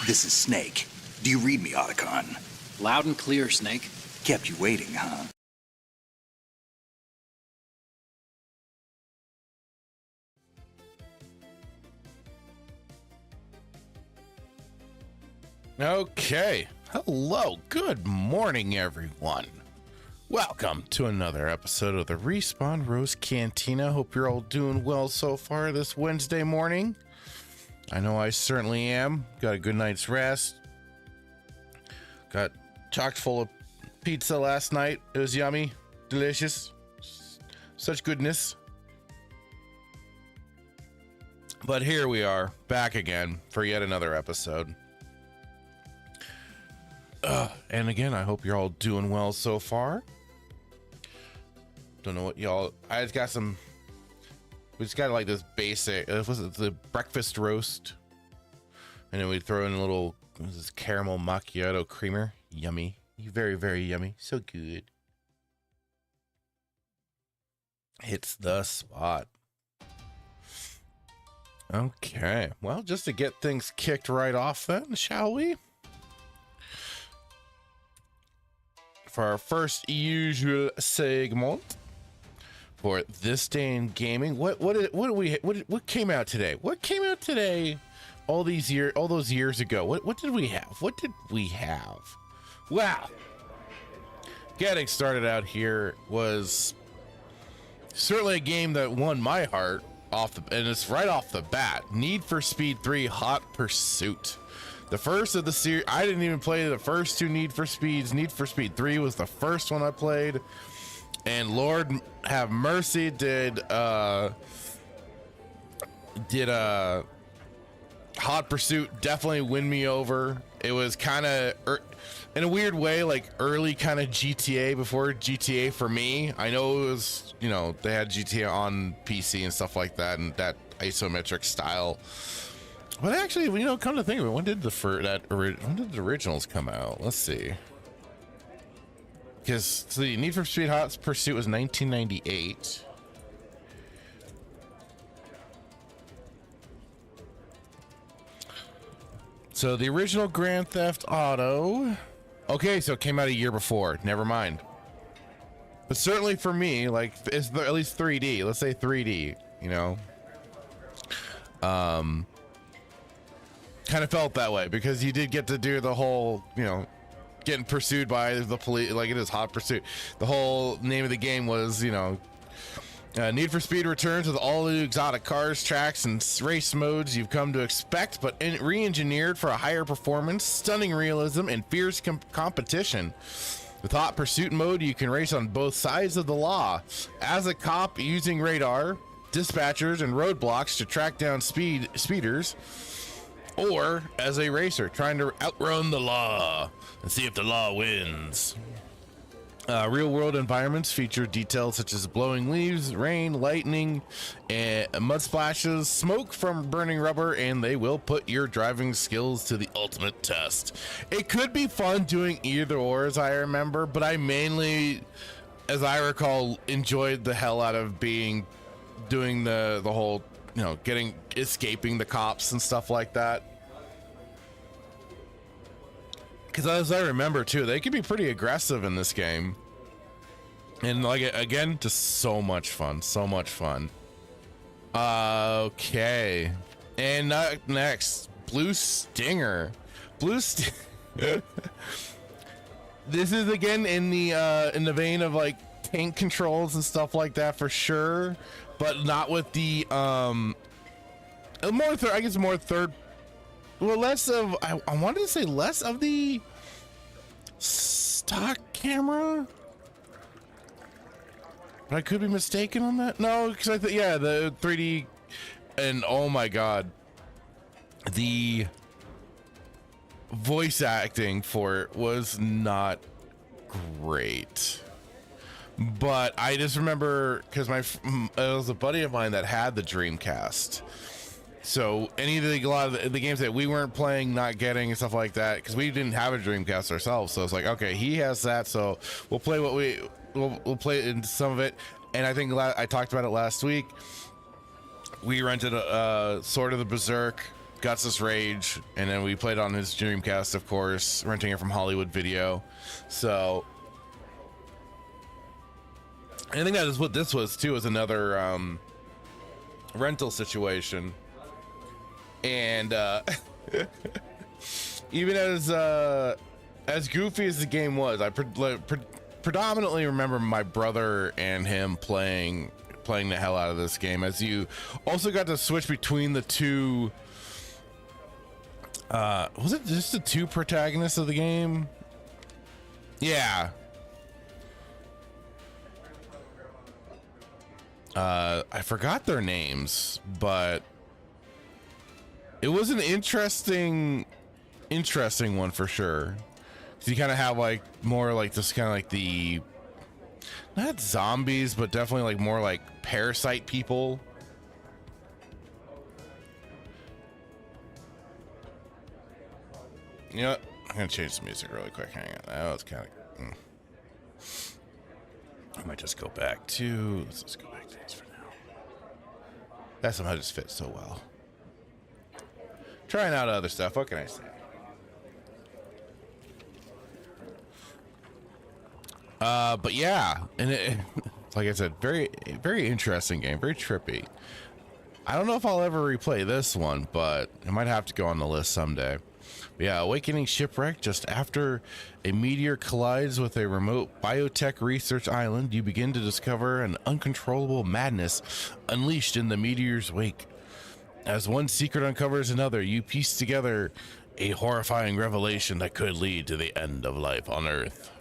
This is Snake. Do you read me, Otacon? Loud and clear, Snake. Kept you waiting, huh? Okay. Hello. Good morning, everyone. Welcome to another episode of the Respawn Rose Cantina. Hope you're all doing well so far this Wednesday morning. I know I certainly am. Got a good night's rest. Got chock full of pizza last night. It was yummy, delicious, such goodness. But here we are, back again for yet another episode. And again, I hope you're all doing well so far. Don't know what y'all. I just got some. We just got like this basic. Was it the breakfast roast? And then we throw in a little this caramel macchiato creamer. Yummy, very very yummy. So good. Hits the spot. Okay, well, just to get things kicked right off, then, shall we? For our first usual segment for this day in gaming, what came out today? What came out today? All those years ago. What did we have? What did we have? Wow. Getting started out here was certainly a game that won my heart and it's right off the bat. Need for Speed 3 Hot Pursuit. The first of the series. I didn't even play the first two Need for Speeds. Need for Speed 3 was the first one I played, and Lord have mercy, did Hot Pursuit definitely win me over. It was kind of in a weird way like early kind of GTA before GTA for me. I know it was, you know, they had GTA on PC and stuff like that, and that isometric style. But actually, you know, come to think of it, when did the originals come out? Let's see. Because the Need for Speed Hot Pursuit was 1998. So the original Grand Theft Auto. Okay, so it came out a year before. Never mind. But certainly for me, like, it's at least 3D. Let's say 3D, you know. Kind of felt that way because you did get to do the whole, you know, getting pursued by the police, like it is Hot Pursuit. The whole name of the game was, you know, Need for Speed returns with all the exotic cars, tracks, and race modes you've come to expect, but re-engineered for a higher performance, stunning realism, and fierce competition. With Hot Pursuit mode, you can race on both sides of the law. As a cop, using radar, dispatchers, and roadblocks to track down speeders, or as a racer trying to outrun the law and see if the law wins. Real world environments feature details such as blowing leaves, rain, lightning, and mud splashes, smoke from burning rubber, and they will put your driving skills to the ultimate test. It could be fun doing either or, as I remember, but I mainly, as I recall, enjoyed the hell out of doing the whole, you know, escaping the cops and stuff like that. Because as I remember too, they can be pretty aggressive in this game, and like again, just so much fun. Okay, and next, Blue Stinger. This is again in the vein of like tank controls and stuff like that for sure, but not with the more third. Well, less of, I wanted to say less of the stock camera, but I could be mistaken on that. No, because I think, yeah, the 3D, and oh my god, the voice acting for it was not great. But I just remember, because it was a buddy of mine that had the Dreamcast. So a lot of the games that we weren't playing, not getting and stuff like that, because we didn't have a Dreamcast ourselves. So it's like, okay, he has that, so we'll play we'll play in some of it. And I think I talked about it last week. We rented Sword of the Berserk Guts' Rage, and then we played on his Dreamcast, of course, renting it from Hollywood Video. So I think that is what this was too, is another rental situation. And even as goofy as the game was, I predominantly remember my brother and him playing the hell out of this game, as you also got to switch between the two. Was it just the two protagonists of the game? Yeah. I forgot their names, but it was an interesting one for sure. So you kind of have like more like this kind of like the, not zombies, but definitely like more like parasite people. You know what? I'm gonna change the music really quick. Hang on. Oh, it's kind of. I might just go back to. Let's just go back to this for now. That somehow just fits so well. Trying out other stuff. What can I say? But yeah, and it, like I said, very interesting game, very trippy. I don't know if I'll ever replay this one, but it might have to go on the list someday. But yeah, awakening shipwreck. Just after a meteor collides with a remote biotech research island, you begin to discover an uncontrollable madness unleashed in the meteor's wake. As one secret uncovers another, you piece together a horrifying revelation that could lead to the end of life on Earth.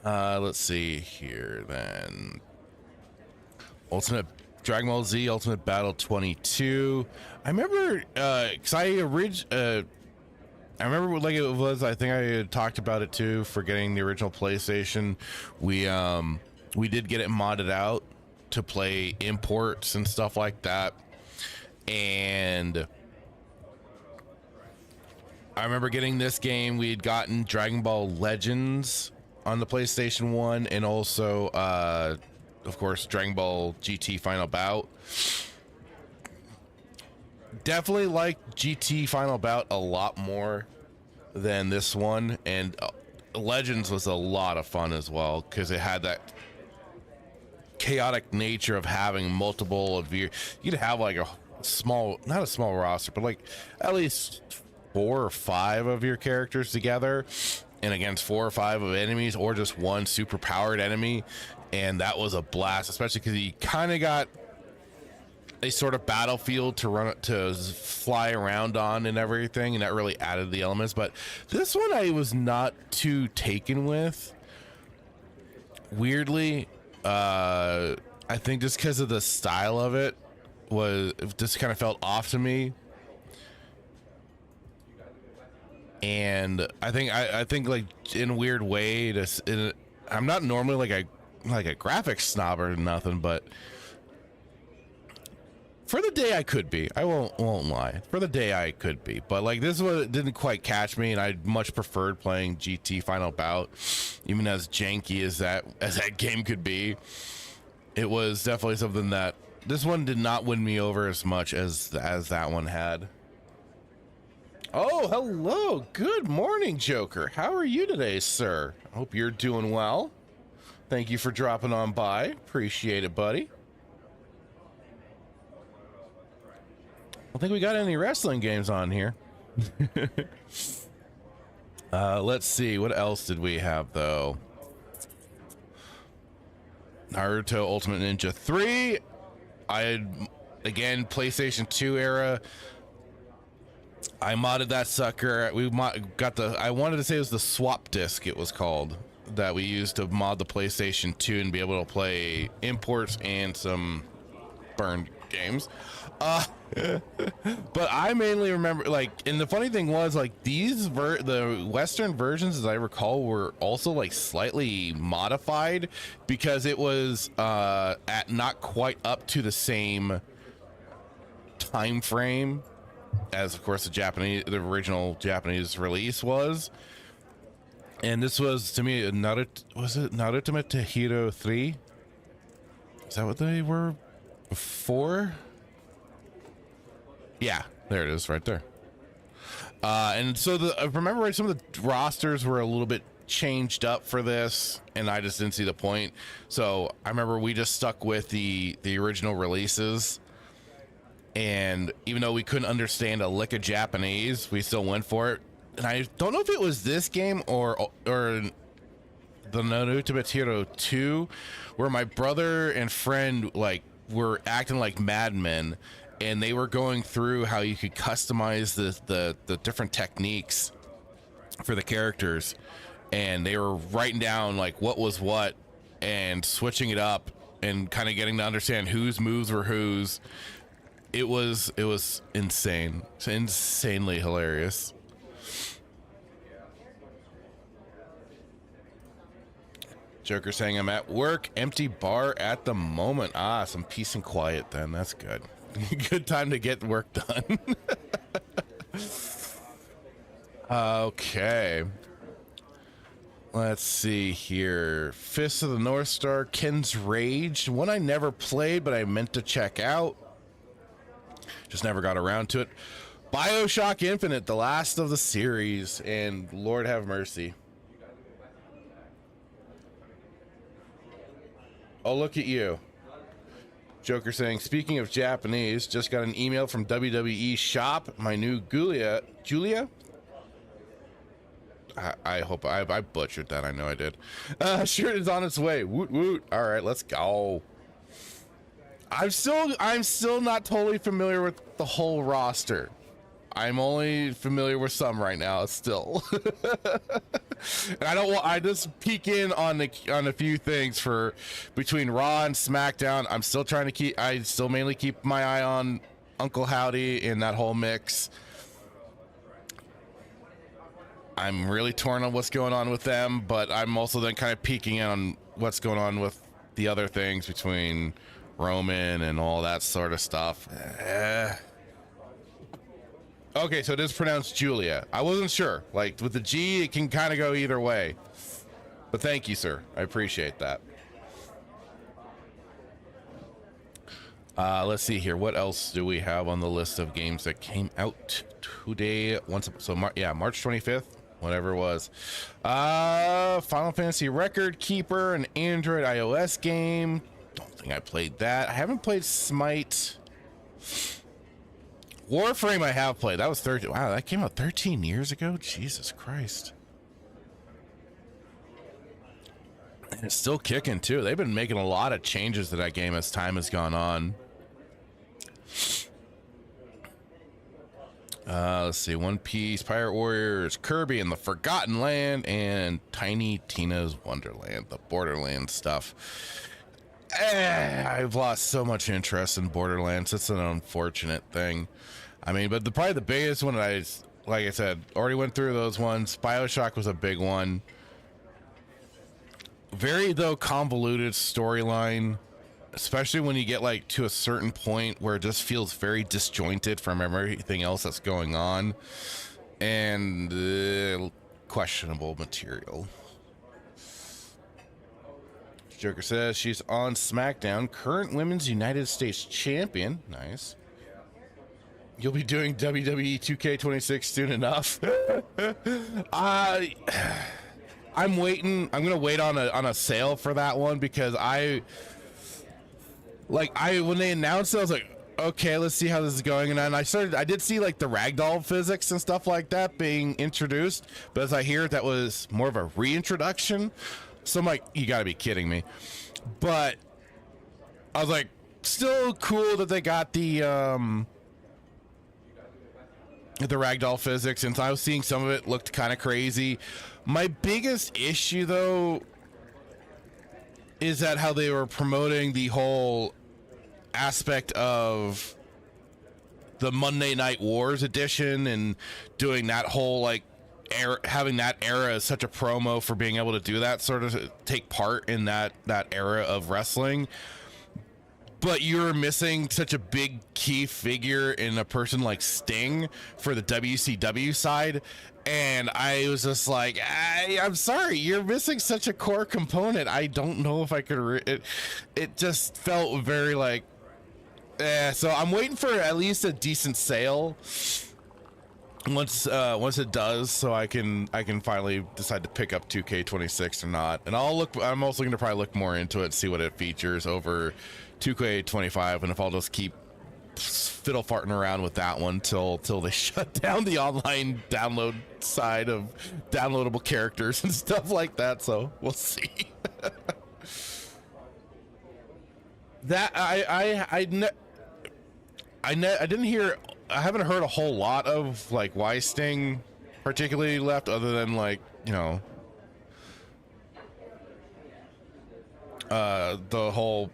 Let's see here then. Ultimate Dragon Ball Z Ultimate Battle 22. I remember, cause I remember like it was, I think I had talked about it too, for getting the original PlayStation. We did get it modded out to play imports and stuff like that. And I remember getting this game. We had gotten Dragon Ball Legends on the PlayStation 1, and also of course Dragon Ball GT Final Bout. Definitely like GT Final Bout a lot more than this one, and Legends was a lot of fun as well, because it had that chaotic nature of having multiple of your, you'd have like a small, not a small roster, but like at least 4 or 5 of your characters together and against 4 or 5 of enemies, or just one super powered enemy. And that was a blast, especially because you kind of got a sort of battlefield to fly around on and everything, and that really added the elements. But this one I was not too taken with, weirdly. I think just because of the style of it just kind of felt off to me. And I think like in a weird way, I'm not normally like a graphics snob or nothing, but for the day I could be. I won't lie. For the day I could be. But like this one didn't quite catch me, and I much preferred playing GT Final Bout, even as janky as that game could be. It was definitely something that this one did not win me over as much as that one had. Oh, hello. Good morning, Joker. How are you today, sir? I hope you're doing well. Thank you for dropping on by. Appreciate it, buddy. I don't think we got any wrestling games on here. Let's see. What else did we have, though? Naruto Ultimate Ninja 3. I had, again, PlayStation 2 era. I modded that sucker. We got the, I wanted to say it was the swap disc, it was called, that we used to mod the PlayStation 2 and be able to play imports and some burned games. But I mainly remember, like, and the funny thing was, like, the Western versions, as I recall, were also like slightly modified, because it was at not quite up to the same time frame as, of course, the original Japanese release was. And this was, to me, was it Naruto Hero 3? Is that what they were before? Yeah, there it is right there. And so if I remember right, some of the rosters were a little bit changed up for this, and I just didn't see the point. So I remember we just stuck with the original releases, and even though we couldn't understand a lick of Japanese, we still went for it. And I don't know if it was this game or the Naruto Hero 2, where my brother and friend like were acting like madmen, and they were going through how you could customize the different techniques for the characters, and they were writing down like what was what and switching it up and kind of getting to understand whose moves were whose. It was insane. It's insanely hilarious. Joker saying I'm at work, empty bar at the moment. Ah, some peace and quiet then. That's good. Good time to get work done. Okay. Let's see here. Fist of the North Star, Ken's Rage. One I never played, but I meant to check out. Just never got around to it. BioShock Infinite, the last of the series, and Lord have mercy. Oh, look at you. Joker saying, speaking of Japanese, just got an email from WWE Shop. My new Julia? I hope I butchered that. I know I did. Shirt is on its way. Woot woot. All right, let's go. I'm still not totally familiar with the whole roster. I'm only familiar with some right now still. And I just peek in on a few things for between Raw and SmackDown. I'm still trying to I still mainly keep my eye on Uncle Howdy in that whole mix. I'm really torn on what's going on with them, but I'm also then kind of peeking in on what's going on with the other things between Roman and all that sort of stuff. Okay, so it is pronounced Julia. I wasn't sure. Like, with the G, it can kind of go either way. But thank you, sir. I appreciate that. Let's see here. What else do we have on the list of games that came out today? March 25th, whatever it was. Final Fantasy Record Keeper, an Android iOS game. Don't think I played that. I haven't played Smite. Warframe I have played. That was 13. Wow, that came out 13 years ago. Jesus Christ. And it's still kicking too. They've been making a lot of changes to that game as time has gone on. Let's see. One Piece, Pirate Warriors, Kirby and the Forgotten Land, and Tiny Tina's Wonderland, the Borderlands stuff. I've lost so much interest in Borderlands. It's an unfortunate thing. I mean, but probably the biggest one like I said, already went through those ones. BioShock was a big one. Very, though, convoluted storyline, especially when you get like to a certain point where it just feels very disjointed from everything else that's going on, and questionable material. Joker says she's on SmackDown, current Women's United States Champion. Nice. You'll be doing WWE 2K26 soon enough. I'm waiting. I'm gonna wait on a sale for that one, because when they announced it, I was like, okay, let's see how this is going. And then I did see like the ragdoll physics and stuff like that being introduced, but as I hear, that was more of a reintroduction. So I'm like, you gotta be kidding me. But I was like, still cool that they got the ragdoll physics, and I was seeing some of it looked kind of crazy. My biggest issue though is that how they were promoting the whole aspect of the Monday Night Wars edition and doing that whole like having that era as such a promo for being able to do that, sort of take part in that era of wrestling. But you're missing such a big key figure in a person like Sting for the WCW side. And I was just like, I'm sorry, you're missing such a core component. I don't know if I could. It just felt very like, So I'm waiting for at least a decent sale once it does, so I can finally decide to pick up 2K26 or not. And I'm also going to probably look more into it, see what it features over 2K25, and if I'll just keep fiddle farting around with that one till they shut down the online download side of downloadable characters and stuff like that. So we'll see. That I didn't hear. I haven't heard a whole lot of like why Sting particularly left, other than like, you know, the whole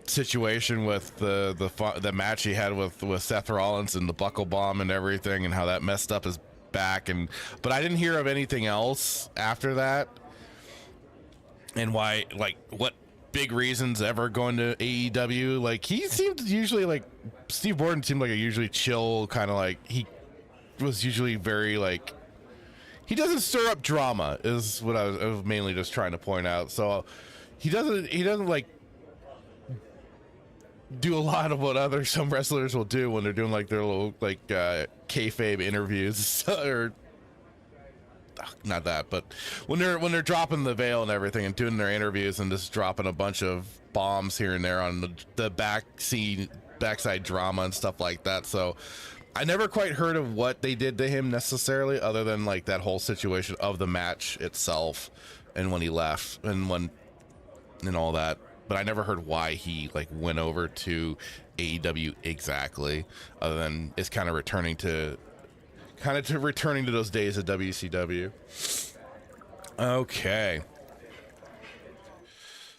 situation with the match he had with Seth Rollins and the buckle bomb and everything, and how that messed up his back. But I didn't hear of anything else after that, and why, like, what big reasons ever going to AEW. Like, he seemed usually, like, Steve Borden seemed like a usually chill kind of, like, he was usually very, like, he doesn't stir up drama is what I was mainly just trying to point out. So he doesn't like do a lot of what some wrestlers will do when they're doing like their little like kayfabe interviews or not that, but when they're dropping the veil and everything and doing their interviews and just dropping a bunch of bombs here and there on the backside drama and stuff like that. So I never quite heard of what they did to him necessarily, other than like that whole situation of the match itself and when he left and all that. But I never heard why he like went over to AEW exactly, other than it's kind of returning to those days of WCW. Okay.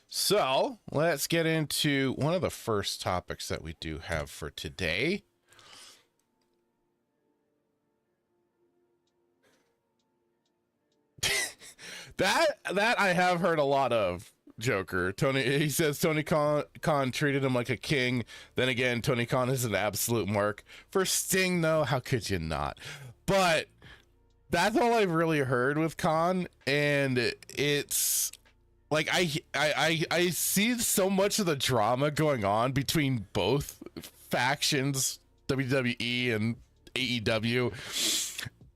So let's get into one of the first topics that we do have for today. That I have heard a lot of. Joker. He says Tony Khan treated him like a king. Then again, Tony Khan is an absolute mark. For Sting, though, how could you not? But that's all I've really heard with Khan, and it's like I see so much of the drama going on between both factions, WWE and AEW,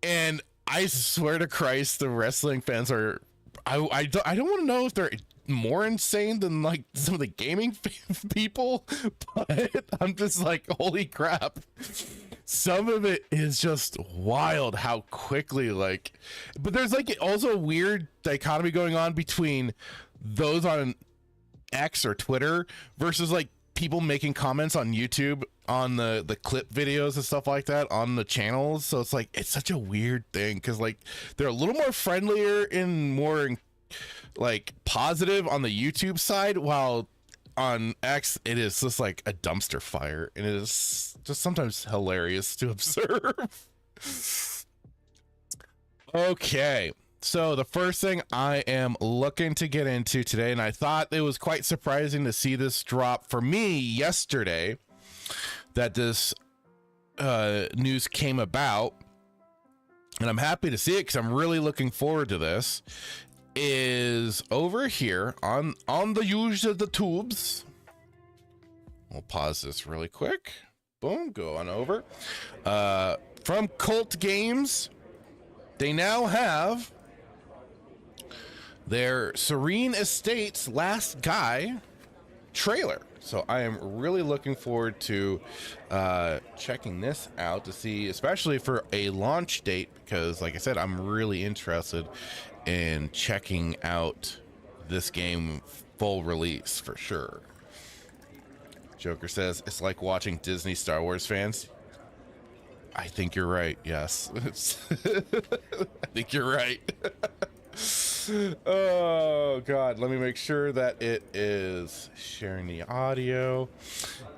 and I swear to Christ, the wrestling fans are. I don't want to know if they're more insane than like some of the gaming people, but I'm just like, holy crap. Some of it is just wild how quickly, like, but there's like also a weird dichotomy going on between those on X or Twitter versus like people making comments on YouTube on the clip videos and stuff like that on the channels. So it's like, it's such a weird thing because like they're a little more friendlier and more like positive on the YouTube side, while on X it is just like a dumpster fire, and it is just sometimes hilarious to observe. Okay, so the first thing I am looking to get into today, and I thought it was quite surprising to see this drop for me yesterday, that this news came about, and I'm happy to see it because I'm really looking forward to this, is over here on the use of the tubes. We'll pause this really quick. Boom, go on over. From Cult Games, they now have their Serene Estates Last Guy trailer. So I am really looking forward to checking this out to see, especially for a launch date, because like I said, I'm really interested in checking out this game full release for sure. Joker says it's like watching Disney Star Wars fans. I think you're right. Yes. I think you're right. Oh God, let me make sure that it is sharing the audio,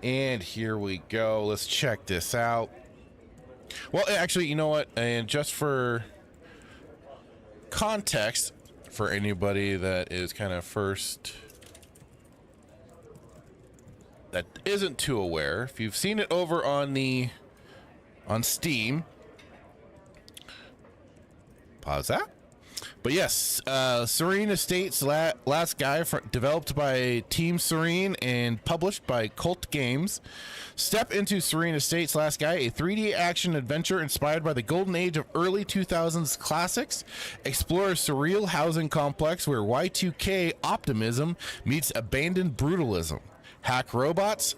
and here we go. Let's check this out. Well, actually, you know what, and just for context for anybody that is kind of that isn't too aware, if you've seen it over on Steam, pause that. But yes, Serene Estates Last Guy, developed by Team Serene and published by Cult Games. Step into Serene Estates Last Guy, a 3D action adventure inspired by the golden age of early 2000s classics. Explore a surreal housing complex where Y2K optimism meets abandoned brutalism. Hack robots,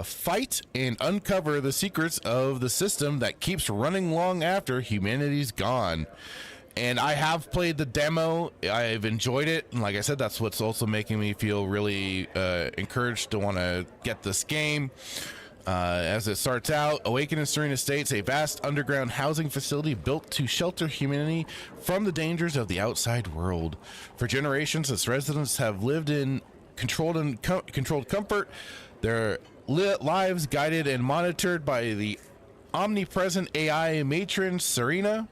fight, and uncover the secrets of the system that keeps running long after humanity's gone. And I have played the demo. I've enjoyed it. And like I said, that's what's also making me feel really encouraged to want to get this game. As it starts out, Awaken in Serene Estates, a vast underground housing facility built to shelter humanity from the dangers of the outside world. For generations, its residents have lived in controlled comfort, their lives guided and monitored by the omnipresent AI matron Serena.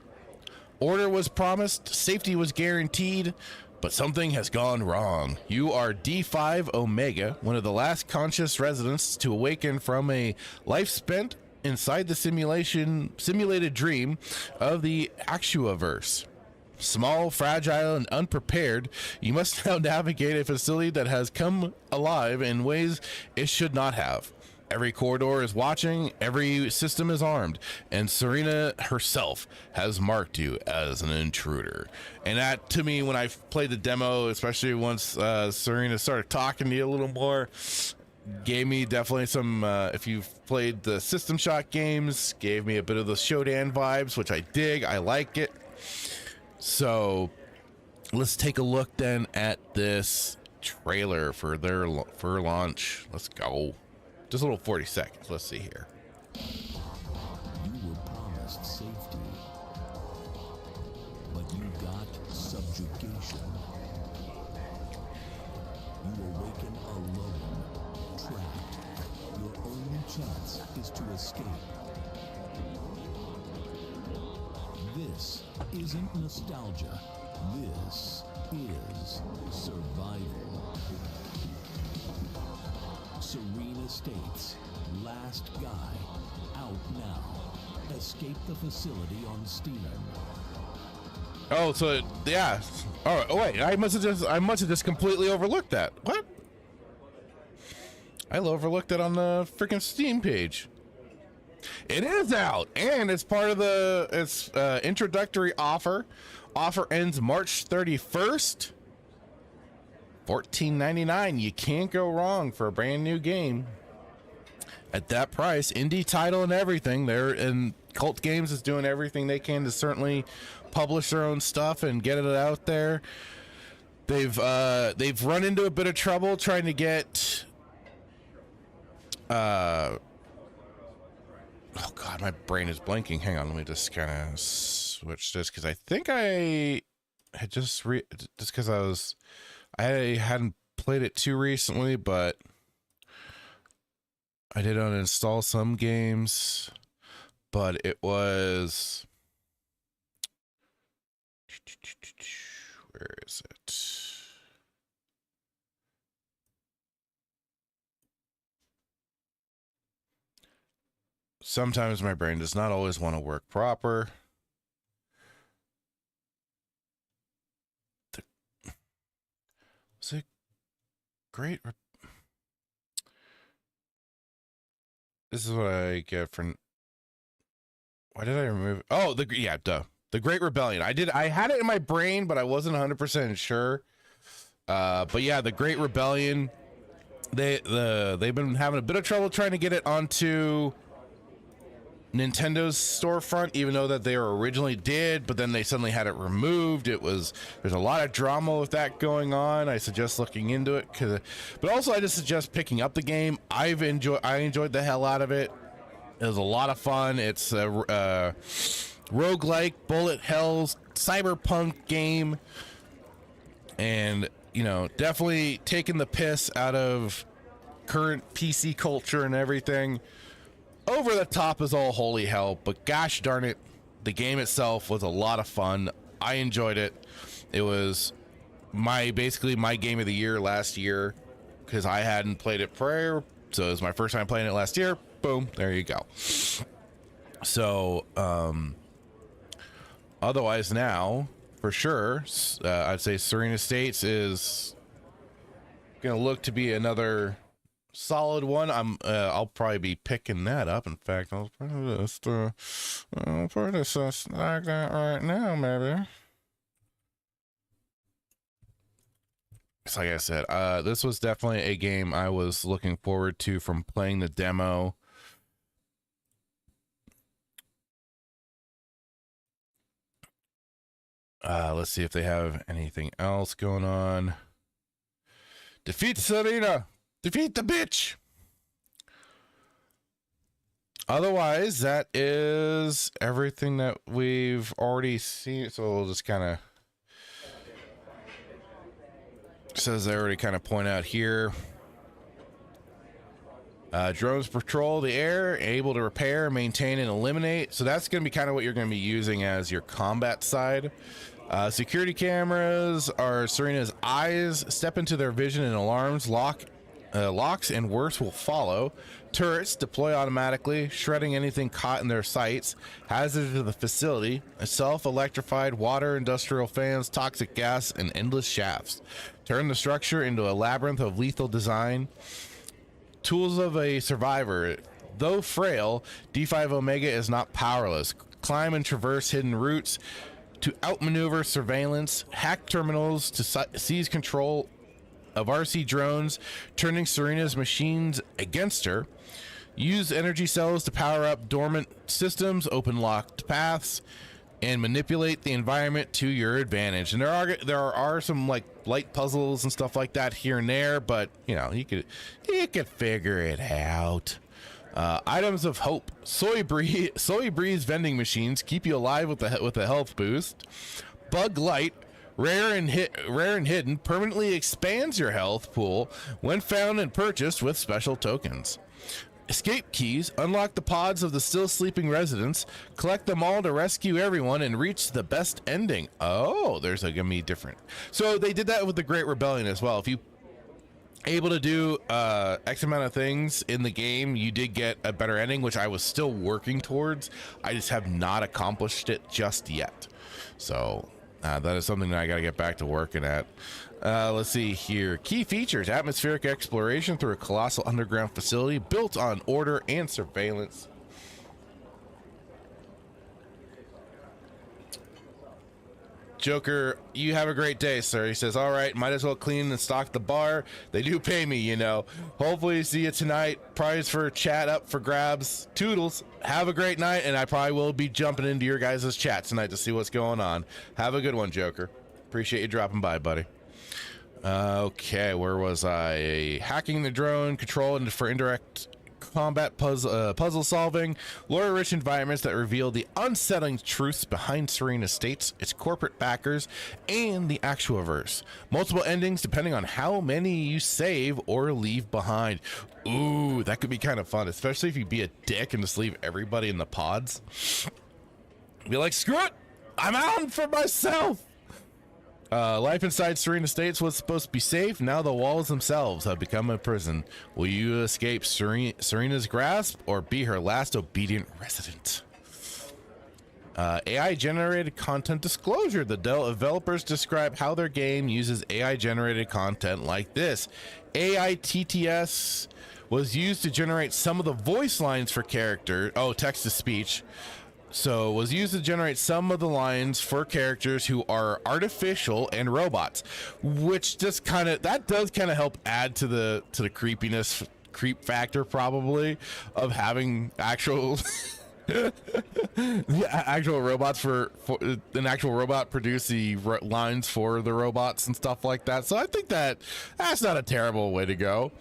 Order was promised, safety was guaranteed, but something has gone wrong. You are D5 Omega, one of the last conscious residents to awaken from a life spent inside the simulated dream of the Actuaverse. Small, fragile, and unprepared, you must now navigate a facility that has come alive in ways it should not have. Every corridor is watching, every system is armed, and Serena herself has marked you as an intruder. And that, to me, when I played the demo, especially once Serena started talking to you a little more, gave me definitely some, if you've played the System Shock games, gave me a bit of the Shodan vibes, which I dig. I like it. So let's take a look then at this trailer for their launch. Let's go. Just a little 40 seconds. Let's see here. You were promised safety, but you got subjugation. You awaken alone, trapped. Your only chance is to escape. This isn't nostalgia. This is survival. Serene Estates, Last Guy, out now. Escape the facility on Steam. Oh, so yeah. Oh, wait. I must have just completely overlooked that. What? I overlooked it on the freaking Steam page. It is out, and it's part of the introductory offer. Offer ends March 31st. $14.99. You can't go wrong for a brand new game at that price. Indie title and everything. And Cult Games is doing everything they can to certainly publish their own stuff and get it out there. They've run into a bit of trouble trying to get oh god, my brain is blanking. Hang on, let me just kind of switch this, because I think I had just because I hadn't played it too recently, but I did uninstall some games, but it was, where is it? Sometimes my brain does not always want to work proper. Was it great? This is what I get for. Why did I remove? Oh, the Great Rebellion. I had it in my brain, but I wasn't 100% sure. But yeah, the Great Rebellion. They've been having a bit of trouble trying to get it onto Nintendo's storefront, even though that they originally did, but then they suddenly had it removed. There's a lot of drama with that going on. I suggest looking into it, but also I just suggest picking up the game. I enjoyed the hell out of it. It was a lot of fun. It's a roguelike, bullet hells, cyberpunk game, and definitely taking the piss out of current PC culture and everything. Over the top is all holy hell, but gosh darn it, the game itself was a lot of fun. I enjoyed it. It was basically my game of the year last year, because I hadn't played it prior, so it was my first time playing it last year. Boom, there you go. So otherwise now for sure. I'd say Serene Estates is gonna look to be another solid one. I'll probably be picking that up. In fact, I'll just put this like that right now, maybe. It's like I said, this was definitely a game I was looking forward to from playing the demo. Let's see if they have anything else going on. Defeat Serena. Defeat the bitch. Otherwise, that is everything that we've already seen. So we'll just kind of says they already kind of point out here. Drones patrol the air, able to repair, maintain, and eliminate. So that's going to be kind of what you're going to be using as your combat side. Security cameras are Serena's eyes. Step into their vision and alarms. Locks and worse will follow. Turrets deploy automatically, shredding anything caught in their sights. Hazard to the facility. Self-electrified water, industrial fans, toxic gas, and endless shafts. Turn the structure into a labyrinth of lethal design. Tools of a survivor. Though frail, D5 Omega is not powerless. Climb and traverse hidden routes to outmaneuver surveillance. Hack terminals to seize control of RC drones, turning Serena's machines against her. Use energy cells to power up dormant systems, open locked paths, and manipulate the environment to your advantage. And there are some like light puzzles and stuff like that here and there, but you know, you could figure it out. Items of hope. Soy breeze vending machines keep you alive with a health boost. Bug light, rare and hidden, permanently expands your health pool when found and purchased with special tokens. Escape keys unlock the pods of the still sleeping residents. Collect them all to rescue everyone and reach the best ending. Oh, there's gonna be different. So they did that with the Great Rebellion as well. If you able to do X amount of things in the game, you did get a better ending, which I was still working towards. I just have not accomplished it just yet. So that is something that I got to get back to working at. Let's see here. Key features: atmospheric exploration through a colossal underground facility built on order and surveillance. Joker, you have a great day, sir. He says, all right, might as well clean and stock the bar. They do pay me, you know. Hopefully see you tonight. Prize for chat up for grabs. Toodles. Have a great night, and I probably will be jumping into your guys' chat tonight to see what's going on. Have a good one, Joker. Appreciate you dropping by, buddy. Okay, where was I? Hacking the drone, control and for indirect combat puzzle solving, lore-rich environments that reveal the unsettling truths behind Serene Estates, its corporate backers, and the actualverse. Multiple endings depending on how many you save or leave behind. Ooh, that could be kind of fun, especially if you be a dick and just leave everybody in the pods. Be like, screw it, I'm out for myself. Life inside Serene Estates was supposed to be safe. Now the walls themselves have become a prison. Will you escape Serena's grasp or be her last obedient resident? AI-generated content disclosure. The developers describe how their game uses AI-generated content like this. AI-TTS was used to generate some of the voice lines for character. Oh, text-to-speech. So was used to generate some of the lines for characters who are artificial and robots, which just does kind of help add to the creep factor probably of having actual actual robots for an actual robot produce the lines for the robots and stuff like that. So I think that's not a terrible way to go.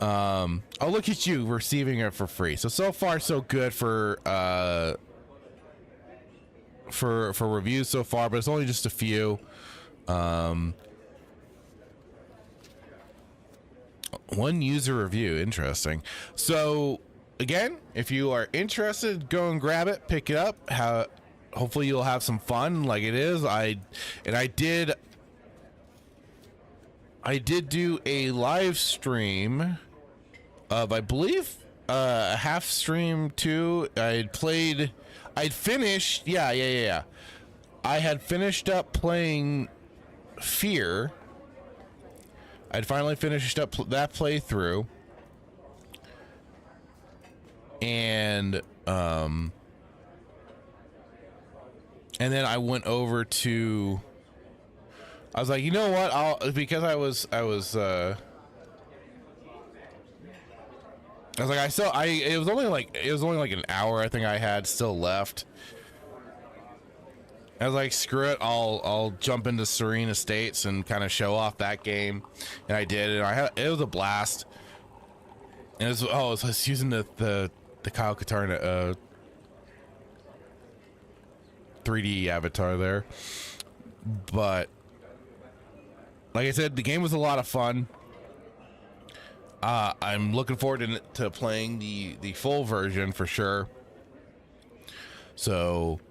Oh, look at you receiving it for free. So far so good for reviews so far, but it's only just a few. One user review, interesting. So again, if you are interested, go and grab it, pick it up. Hopefully you'll have some fun like it is. I did do a live stream of, I believe, a half stream too. I'd finished. Yeah. I had finished up playing Fear. I'd finally finished up that playthrough, and then I went over to. I was like, you know what? Because I was like, it was only like an hour I think I had still left. I was like, screw it, I'll jump into Serene Estates and kind of show off that game, and I did, and it was a blast. And I was using the Kyle Katarna 3D avatar there, but like I said, the game was a lot of fun. I'm looking forward to playing the full version for sure. So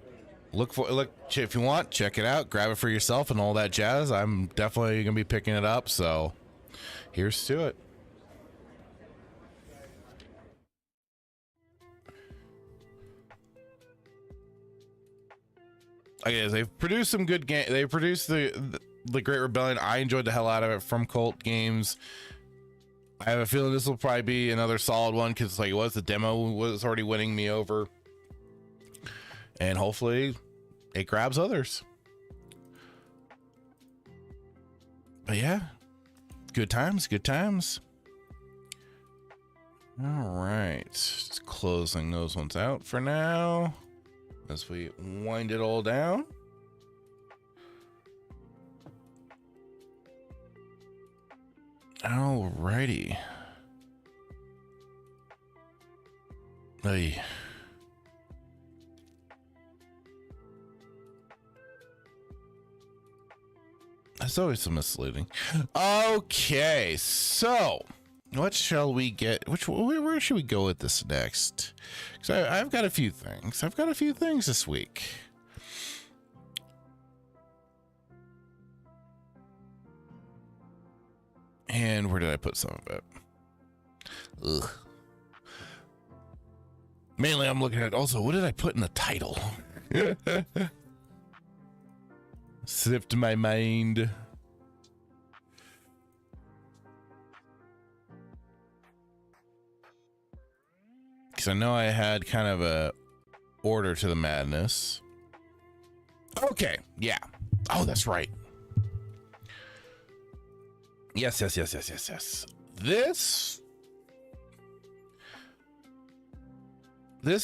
if you want, check it out, grab it for yourself and all that jazz. I'm definitely gonna be picking it up, so here's to it. Okay, they've produced some good game. They produced the Great Rebellion. I enjoyed the hell out of it from Cult Games. I have a feeling this will probably be another solid one because like the demo was already winning me over, and hopefully it grabs others. But yeah, good times. All right, just closing those ones out for now as we wind it all down. Alrighty. Hey. That's always so misleading. Okay, so what shall we get? Where should we go with this next? Because I've got a few things. This week. And where did I put some of it? Ugh. Mainly I'm looking at also, what did I put in the title? Slipped my mind. Because I know I had kind of a order to the madness. Okay, yeah. Oh, that's right. Yes. This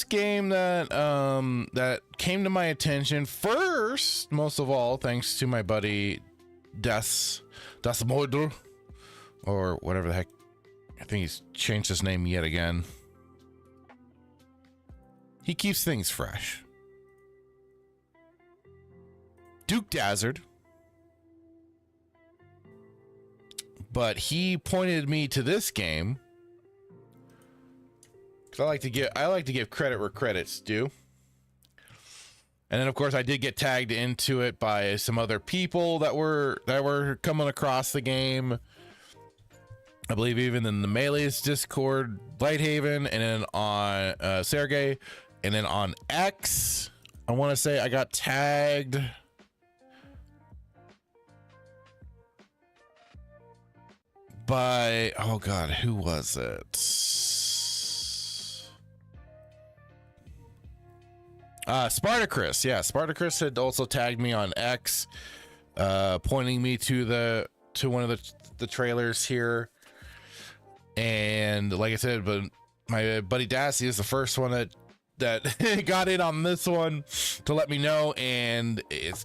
game that came to my attention first, most of all, thanks to my buddy Das Model, or whatever the heck. I think he's changed his name yet again. He keeps things fresh. Duke Dazzard. But he pointed me to this game because I like to give credit where credit's due. And then of course I did get tagged into it by some other people that were coming across the game. I believe even in the Melee's Discord, Blighthaven, and then on Sergey, and then on X, I want to say I got tagged by, oh god, who was it? Spartacus. Yeah, Spartacus had also tagged me on X, pointing me to one of the trailers here. And like I said, but my buddy Dassy is the first one that got in on this one to let me know, and it's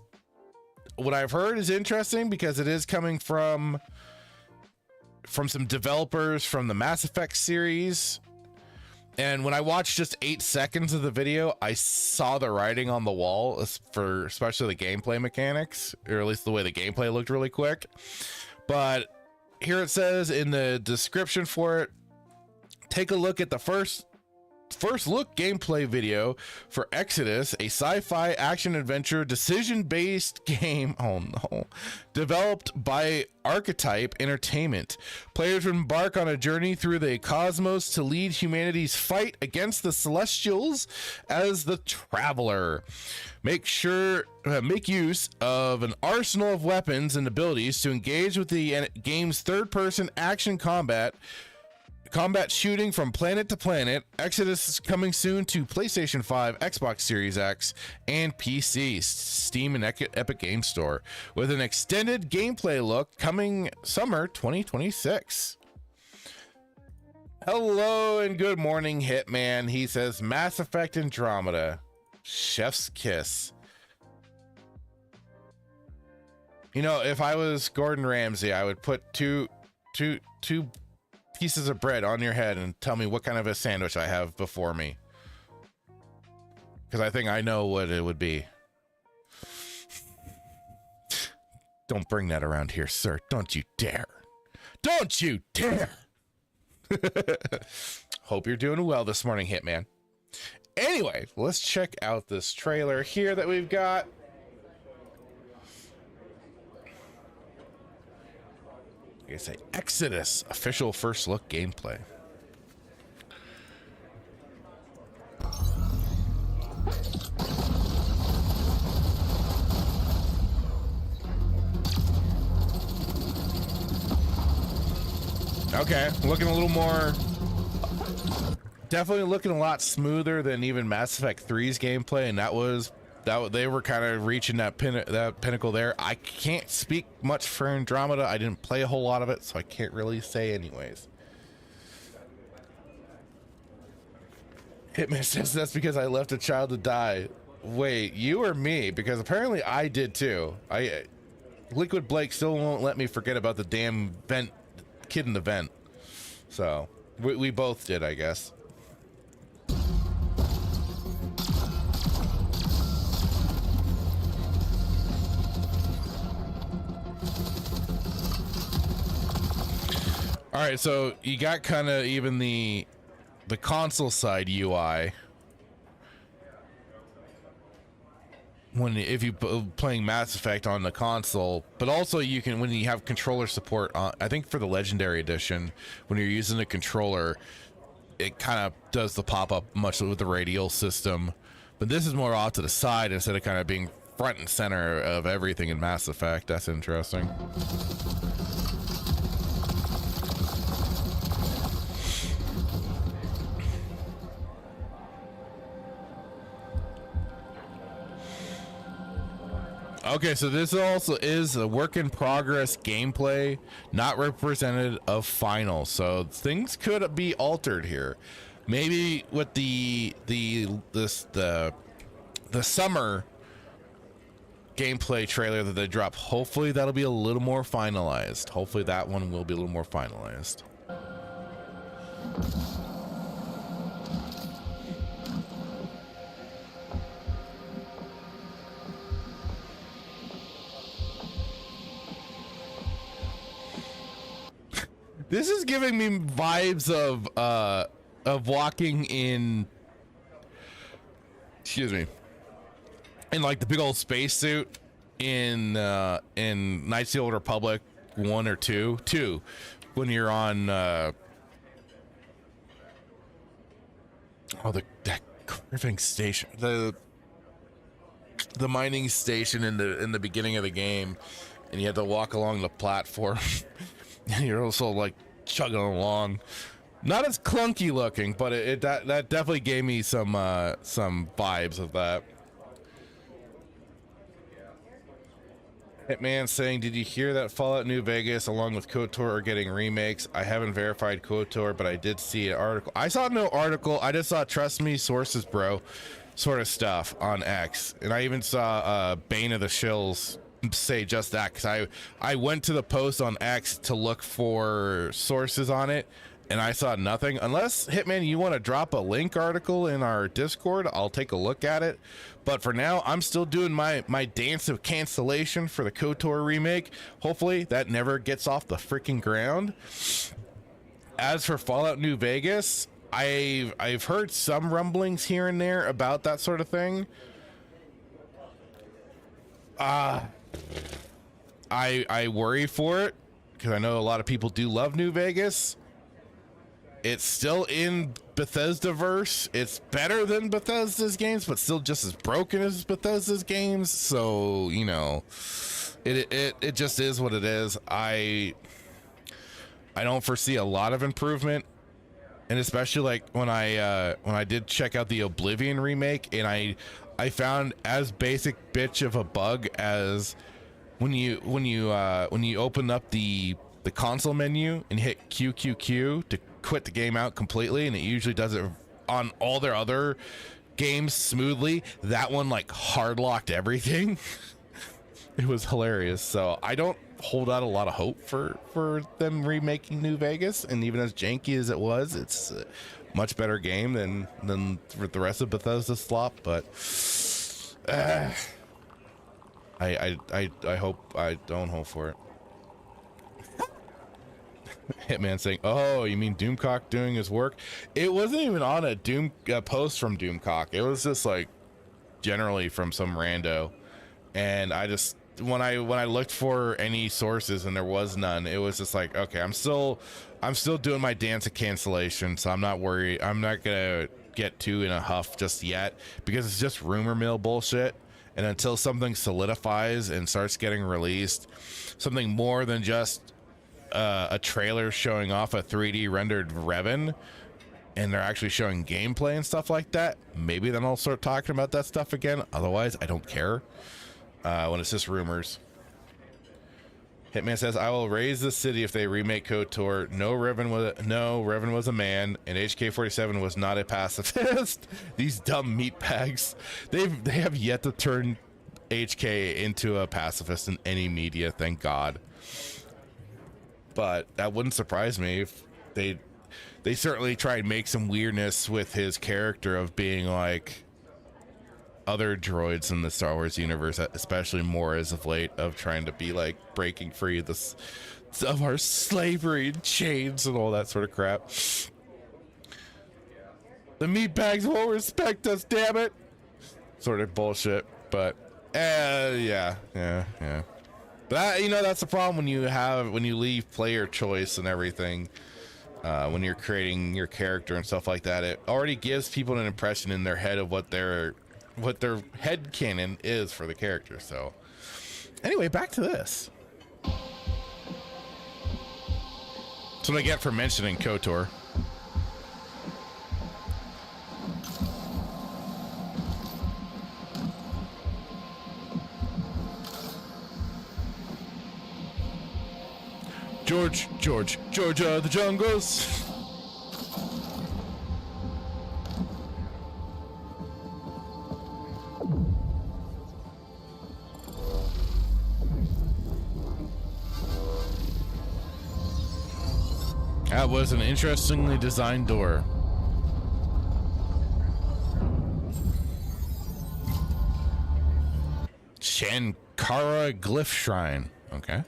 what I've heard is interesting because it is coming from some developers from the Mass Effect series. And when I watched just 8 seconds of the video, I saw the writing on the wall for especially the gameplay mechanics, or at least the way the gameplay looked really quick. But here it says in the description for it, take a look at the first first look gameplay video for Exodus, a sci-fi action-adventure decision-based game, oh no, developed by Archetype Entertainment. Players would embark on a journey through the cosmos to lead humanity's fight against the Celestials as the Traveler. Make use of an arsenal of weapons and abilities to engage with the game's third-person action combat shooting from planet to planet. Exodus is coming soon to PlayStation 5, Xbox Series X, and PC, Steam, and Epic Game Store, with an extended gameplay look coming summer 2026. Hello and good morning, Hitman. He says Mass Effect Andromeda, chef's kiss. You know, if I was Gordon Ramsay, I would put two pieces of bread on your head and tell me what kind of a sandwich I have before me, because I think I know what it would be. Don't bring that around here, sir. Don't you dare. Don't you dare. Hope you're doing well this morning, Hitman. Anyway, let's check out this trailer here that we've got. Like I say, Exodus official first look gameplay. Okay, looking a little more, definitely looking a lot smoother than even Mass Effect 3's gameplay, and that they were kind of reaching that pinnacle there. I can't speak much for Andromeda. I didn't play a whole lot of it, so I can't really say anyways. Hitman says that's because I left a child to die. Wait, you or me? Because apparently I did too. Liquid Blake still won't let me forget about the damn kid in the vent. So we both did, I guess. All right, so you got kind of even the console side UI if you playing Mass Effect on the console, but also you can, when you have controller support on, I think for the Legendary Edition, when you're using the controller, it kind of does the pop-up much with the radial system, but this is more off to the side instead of kind of being front and center of everything in Mass Effect. That's interesting. Okay, so this also is a work in progress gameplay, not representative of final. So things could be altered here. Maybe with the summer gameplay trailer that they drop, hopefully that'll be a little more finalized. Hopefully that one will be a little more finalized. This is giving me vibes of walking in, excuse me, in like the big old spacesuit in Knights of the Old Republic 1 or 2, when you're on that griffing station, the mining station in the beginning of the game, and you had to walk along the platform. And you're also like chugging along, not as clunky looking, but that definitely gave me some vibes of that. Hitman saying, did you hear that Fallout New Vegas along with KOTOR are getting remakes? I haven't verified KOTOR, but I did see an article. I saw no article. I just saw trust me sources, bro, sort of stuff on X, and I even saw Bane of the Shills say just that, because I went to the post on X to look for sources on it, and I saw nothing. Unless, Hitman, you want to drop a link article in our Discord, I'll take a look at it. But for now, I'm still doing my dance of cancellation for the KOTOR remake. Hopefully that never gets off the freaking ground. As for Fallout New Vegas, I've heard some rumblings here and there about that sort of thing. I worry for it because I know a lot of people do love New Vegas. It's still in Bethesda-verse. It's better than Bethesda's games, but still just as broken as Bethesda's games. So, you know, it just is what it is. I don't foresee a lot of improvement, and especially like when I did check out the Oblivion remake, and I found as basic bitch of a bug as when you open up the console menu and hit QQQ to quit the game out completely, and it usually does it on all their other games smoothly. That one like hard locked everything. It was hilarious. So I don't hold out a lot of hope for them remaking New Vegas, and even as janky as it was, it's a much better game than the rest of Bethesda's slop. But I hope I don't hope for it. Hitman saying, "Oh, you mean Doomcock doing his work?" It wasn't even on a post from Doomcock. It was just like generally from some rando, and I just when I looked for any sources and there was none, it was just like, okay, I'm still doing my dance of cancellation, so I'm not worried. I'm not gonna get too in a huff just yet because it's just rumor mill bullshit. And until something solidifies and starts getting released, something more than just a trailer showing off a 3D rendered Revan, and they're actually showing gameplay and stuff like that, maybe then I'll start talking about that stuff again. Otherwise, I don't care when it's just rumors. Hitman says, "I will raise the city if they remake KOTOR. Revan was a man, and HK-47 was not a pacifist." These dumb meatbags. They have yet to turn HK into a pacifist in any media, thank God. But that wouldn't surprise me if they certainly try and make some weirdness with his character of being like other droids in the Star Wars universe, especially more as of late, of trying to be like breaking free of our slavery and chains and all that sort of crap. The meatbags won't respect us, damn it. Sort of bullshit, but yeah. But you know, that's the problem when you leave player choice and everything. When you're creating your character and stuff like that, it already gives people an impression in their head of what their head canon is for the character. So anyway, back to this. That's what I get for mentioning KOTOR. Georgia, the jungles. That was an interestingly designed door. Shankara Glyph Shrine. Okay.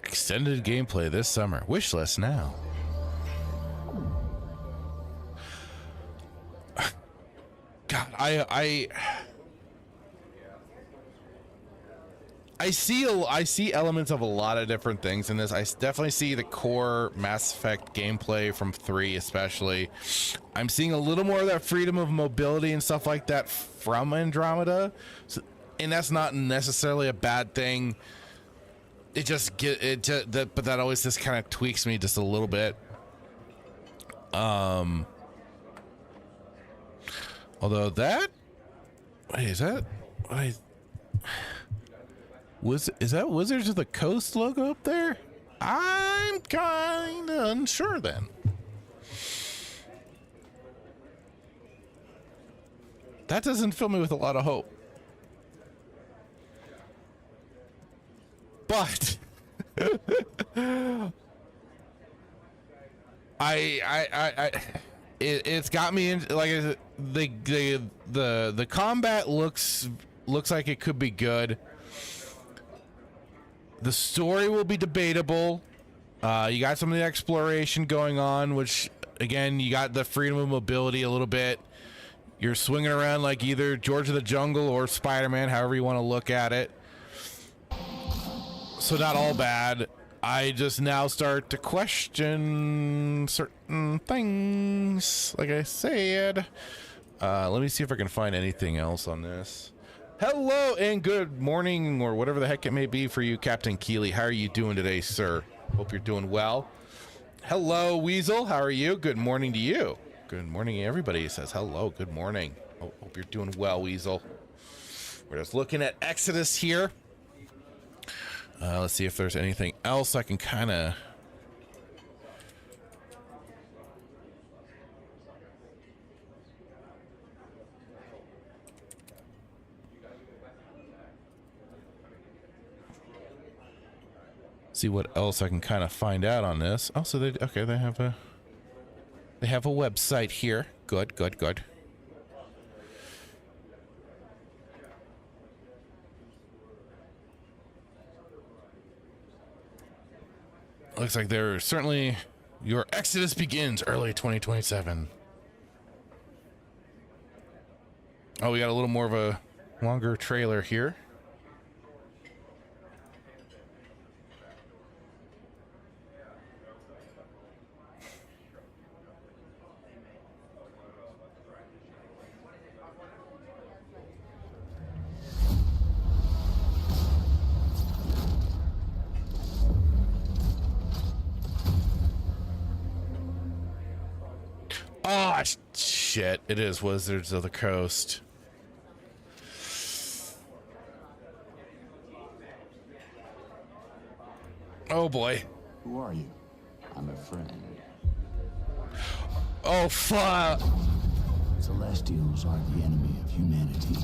Extended gameplay this summer. Wishlist now. God, I see elements of a lot of different things in this. I definitely see the core Mass Effect gameplay from 3 especially. I'm seeing a little more of that freedom of mobility and stuff like that from Andromeda. So, and that's not necessarily a bad thing. But that always just kind of tweaks me just a little bit. Although that, wait, is that Wizards of the Coast logo up there? I'm kind of unsure then. That doesn't fill me with a lot of hope. But it's got me in. Like the combat looks like it could be good. The story will be debatable. You got some of the exploration going on, which again, you got the freedom of mobility a little bit. You're swinging around like either George of the Jungle or Spider-Man, however you want to look at it. So not all bad. I just now start to question certain things, like I said. Let me see if I can find anything else on this. Hello and good morning, or whatever the heck it may be for you, Captain Keeley. How are you doing today, sir? Hope you're doing well. Hello, Weasel. How are you? Good morning to you. Good morning, everybody says hello. Good morning. Hope you're doing well, Weasel. We're just looking at Exodus here. Let's see if there's anything else I can kind of... see what else I can kind of find out on this. Oh, so they have a website here. Good. Looks like they're certainly... Your Exodus begins early 2027. Oh, we got a little more of a longer trailer here. Oh, shit. It is Wizards of the Coast. Oh, boy. Who are you? I'm a friend. Oh, fuck. Celestials are the enemy of humanity.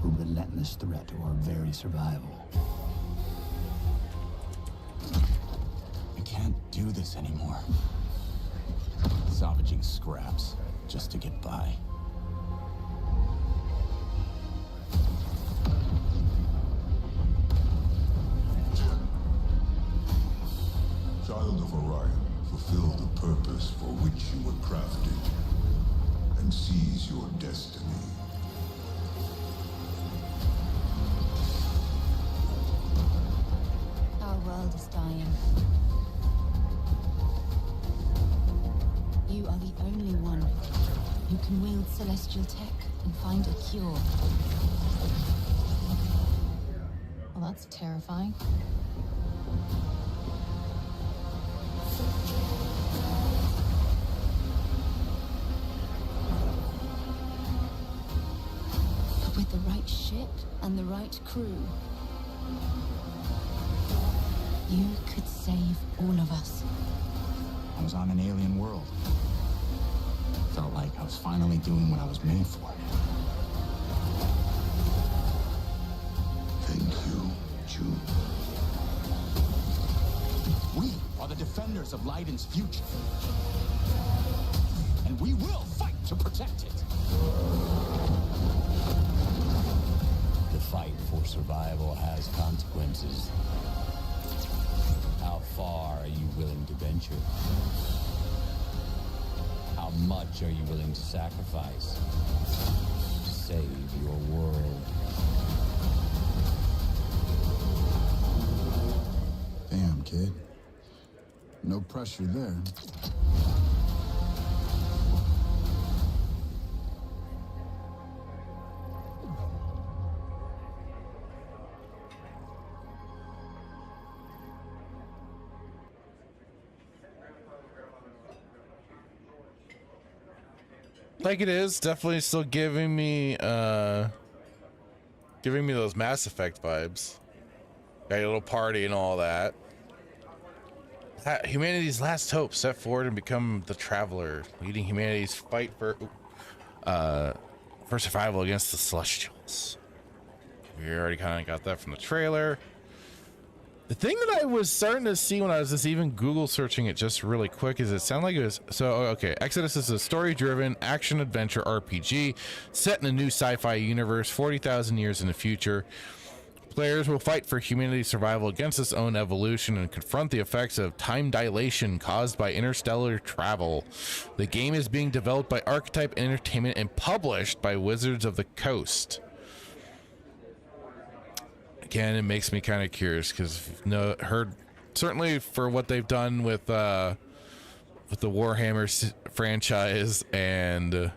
A relentless threat to our very survival. I can't do this anymore. Salvaging scraps just to get by. Child of Orion, fulfill the purpose for which you were crafted, and seize your destiny. Our world is dying. You are the only one who can wield celestial tech and find a cure. Well, that's terrifying. But with the right ship and the right crew, you could save all of us. I was on an alien world. Felt like I was finally doing what I was made for. Thank you, June. We are the defenders of Leiden's future. And we will fight to protect it. The fight for survival has consequences. How far are you willing to venture? How much are you willing to sacrifice to save your world? Damn, kid. No pressure there. Like it is definitely still giving me those Mass Effect vibes. Got a little party and all that. Humanity's last hope, step forward and become the traveler, leading humanity's fight for survival against the Celestials. We already kind of got that from the trailer. The thing that I was starting to see when I was just even Google searching it just really quick is it sounded like it was okay. Exodus is a story-driven action-adventure RPG set in a new sci-fi universe 40,000 years in the future. Players will fight for humanity's survival against its own evolution and confront the effects of time dilation caused by interstellar travel. The game is being developed by Archetype Entertainment and published by Wizards of the Coast. Again, it makes me kind of curious because heard certainly for what they've done with the Warhammer franchise and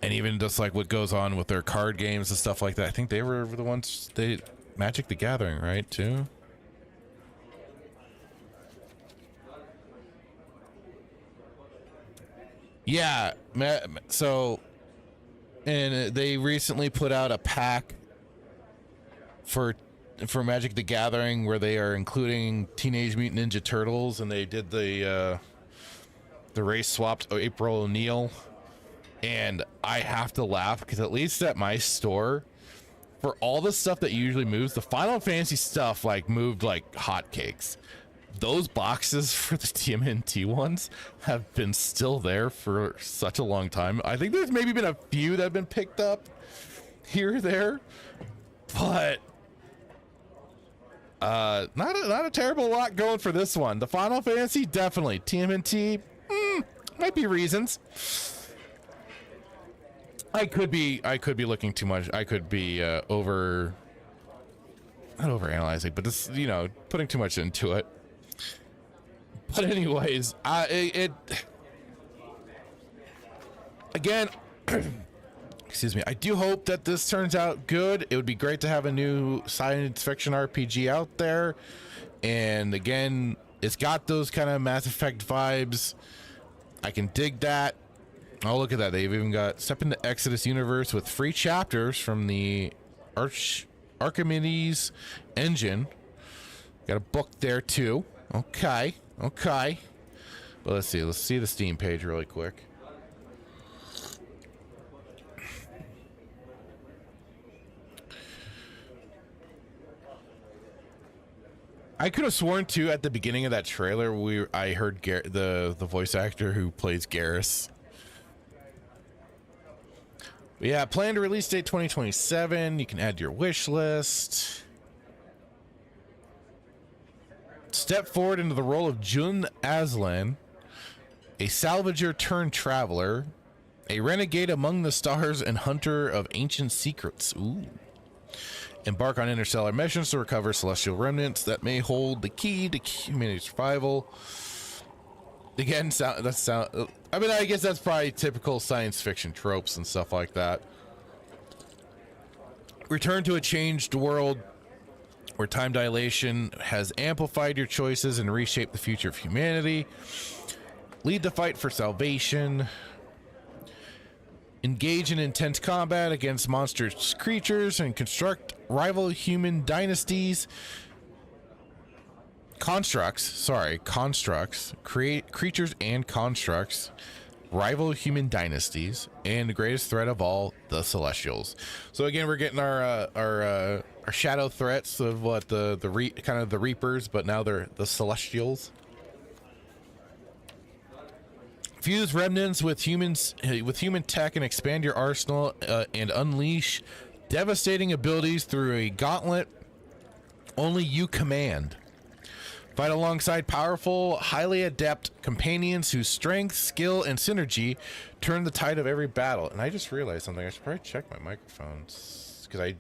even just like what goes on with their card games and stuff like that. I think they were the ones Magic the Gathering, right? Too. Yeah, so. And they recently put out a pack for Magic the Gathering where they are including Teenage Mutant Ninja Turtles, and they did the race swapped April O'Neil. And I have to laugh because at least at my store, for all the stuff that usually moves, the Final Fantasy stuff like moved like hotcakes. Those boxes for the TMNT ones have been still there for such a long time. I think there's maybe been a few that have been picked up here or there, but not a terrible lot going for this one. The Final Fantasy, definitely. TMNT, might be reasons. I could be looking too much. I could be not overanalyzing, but this, putting too much into it. But anyways, again, excuse me, I do hope that this turns out good. It would be great to have a new science fiction RPG out there. And again, it's got those kind of Mass Effect vibes. I can dig that. Oh, look at that. They've even got Step into Exodus universe with free chapters from the Archimedes engine. Got a book there too. Okay. But let's see the Steam page really quick. I could have sworn too at the beginning of that trailer I heard the voice actor who plays Garrus. But yeah, planned release date 2027. You can add to your wish list. Step forward into the role of Jun Aslan, a salvager turned traveler, a renegade among the stars and hunter of ancient secrets. Ooh. Embark on interstellar missions to recover celestial remnants that may hold the key to humanity survival. Again, I guess that's probably typical science fiction tropes and stuff like that. Return to a changed world where time dilation has amplified your choices and reshaped the future of humanity. Lead the fight for salvation. Engage in intense combat against monstrous creatures and construct rival human dynasties. Constructs. Create creatures and constructs. Rival human dynasties. And the greatest threat of all, the Celestials. So again, we're getting our shadow threats of what the Reapers, but now they're the Celestials. Fuse remnants with human tech and expand your arsenal and unleash devastating abilities through a gauntlet only you command. Fight alongside powerful, highly adept companions whose strength, skill, and synergy turn the tide of every battle. And I just realized something. I should probably check my microphones because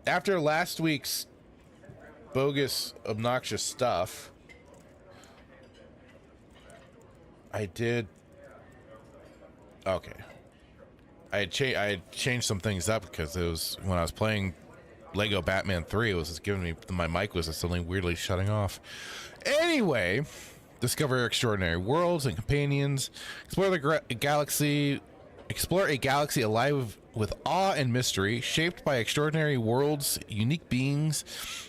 after last week's bogus, obnoxious stuff, I did. Okay. I had changed some things up because it was when I was playing Lego Batman 3, it was just giving me, my mic was just suddenly weirdly shutting off. Anyway, discover extraordinary worlds and companions, explore a galaxy alive with awe and mystery, shaped by extraordinary worlds, unique beings,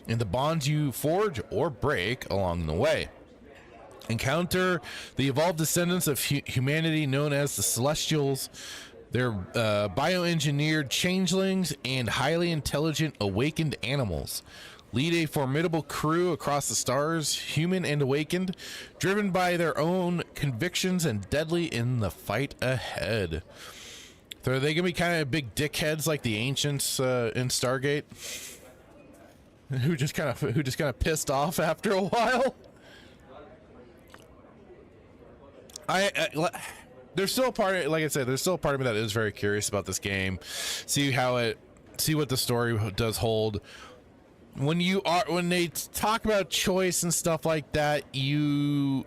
and the bonds you forge or break along the way. Encounter the evolved descendants of humanity known as the Celestials. They're bioengineered changelings and highly intelligent awakened animals. Lead a formidable crew across the stars, human and awakened, driven by their own convictions and deadly in the fight ahead. So are they gonna be kind of big dickheads like the ancients in Stargate, who just kind of pissed off after a while? There's still a part of, like I said, there's still a part of me that is very curious about this game. See what the story does hold. When they talk about choice and stuff like that, you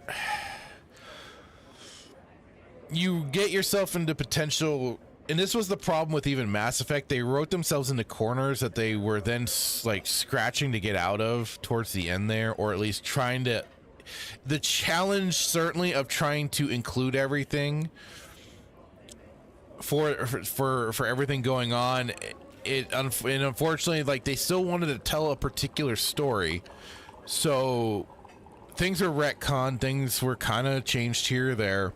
get yourself into potential. And this was the problem with even Mass Effect. They wrote themselves into corners that they were then like scratching to get out of towards the end there, or at least trying to. The challenge certainly of trying to include everything for everything going on. And unfortunately, like, they still wanted to tell a particular story, so things were retconned, things were kind of changed here or there.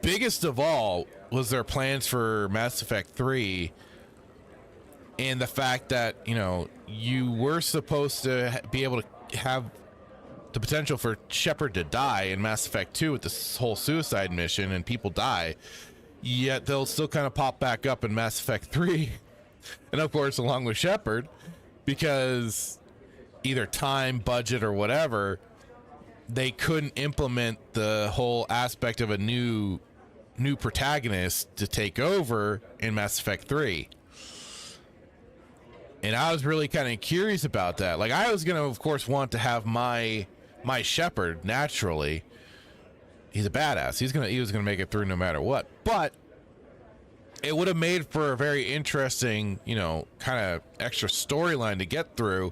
Biggest of all was their plans for Mass Effect 3 and the fact that, you know, you were supposed to be able to have the potential for Shepard to die in Mass Effect 2 with this whole suicide mission and people die. Yet they'll still kind of pop back up in Mass Effect 3, and of course along with Shepard, because either time, budget, or whatever, they couldn't implement the whole aspect of a new protagonist to take over in Mass Effect 3. And I was really kind of curious about that. Like, I was gonna, of course, want to have my Shepard naturally. He's a badass. He was gonna make it through no matter what. But it would have made for a very interesting, you know, kind of extra storyline to get through,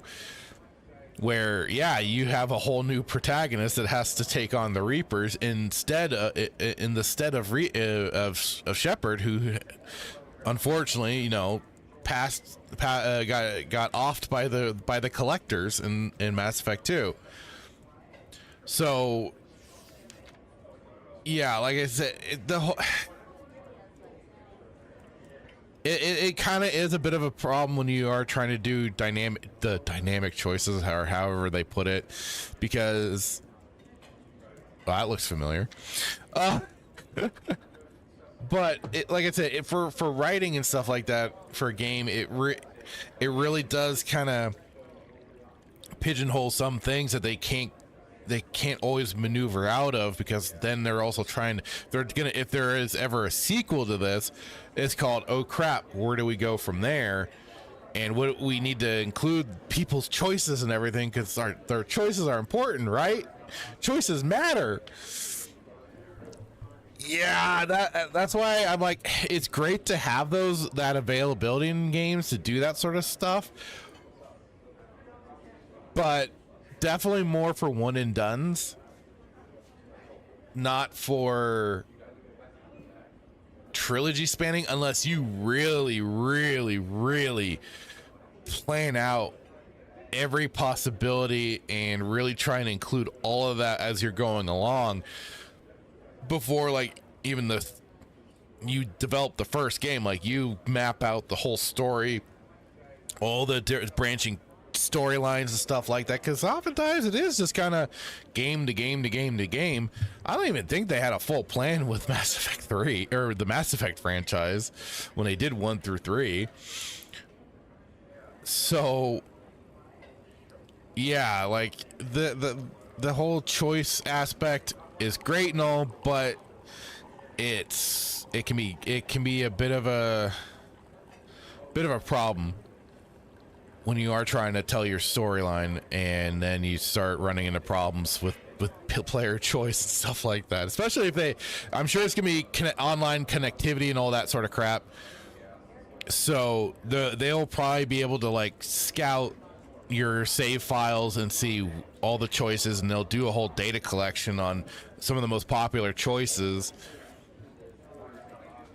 where, yeah, you have a whole new protagonist that has to take on the Reapers instead of Shepard, who unfortunately, you know, got offed by the collectors in Mass Effect 2. So yeah, like I said, it kind of is a bit of a problem when you are trying to do dynamic choices, or however they put it, because that looks familiar. But like I said, for writing and stuff like that for a game, it really does kind of pigeonhole some things that they can't always maneuver out of, because then they're also if there is ever a sequel to this, it's called, oh crap, where do we go from there? And what we need to include people's choices and everything, because their choices are important, right? Choices matter. Yeah, that's why I'm like, it's great to have that availability in games to do that sort of stuff, but definitely more for one and dones, not for trilogy spanning, unless you really, really, really plan out every possibility and really try and include all of that as you're going along before, like, even you develop the first game. Like, you map out the whole story, all the branching storylines and stuff like that, because oftentimes it is just kind of game to game to game to game. I don't even think they had a full plan with Mass Effect 3 or the Mass Effect franchise when they did 1 through 3. So yeah, like the whole choice aspect is great and all, but it can be a bit of a problem when you are trying to tell your storyline, and then you start running into problems with player choice and stuff like that. Especially if I'm sure it's gonna be online connectivity and all that sort of crap. So they'll probably be able to, like, scout your save files and see all the choices, and they'll do a whole data collection on some of the most popular choices.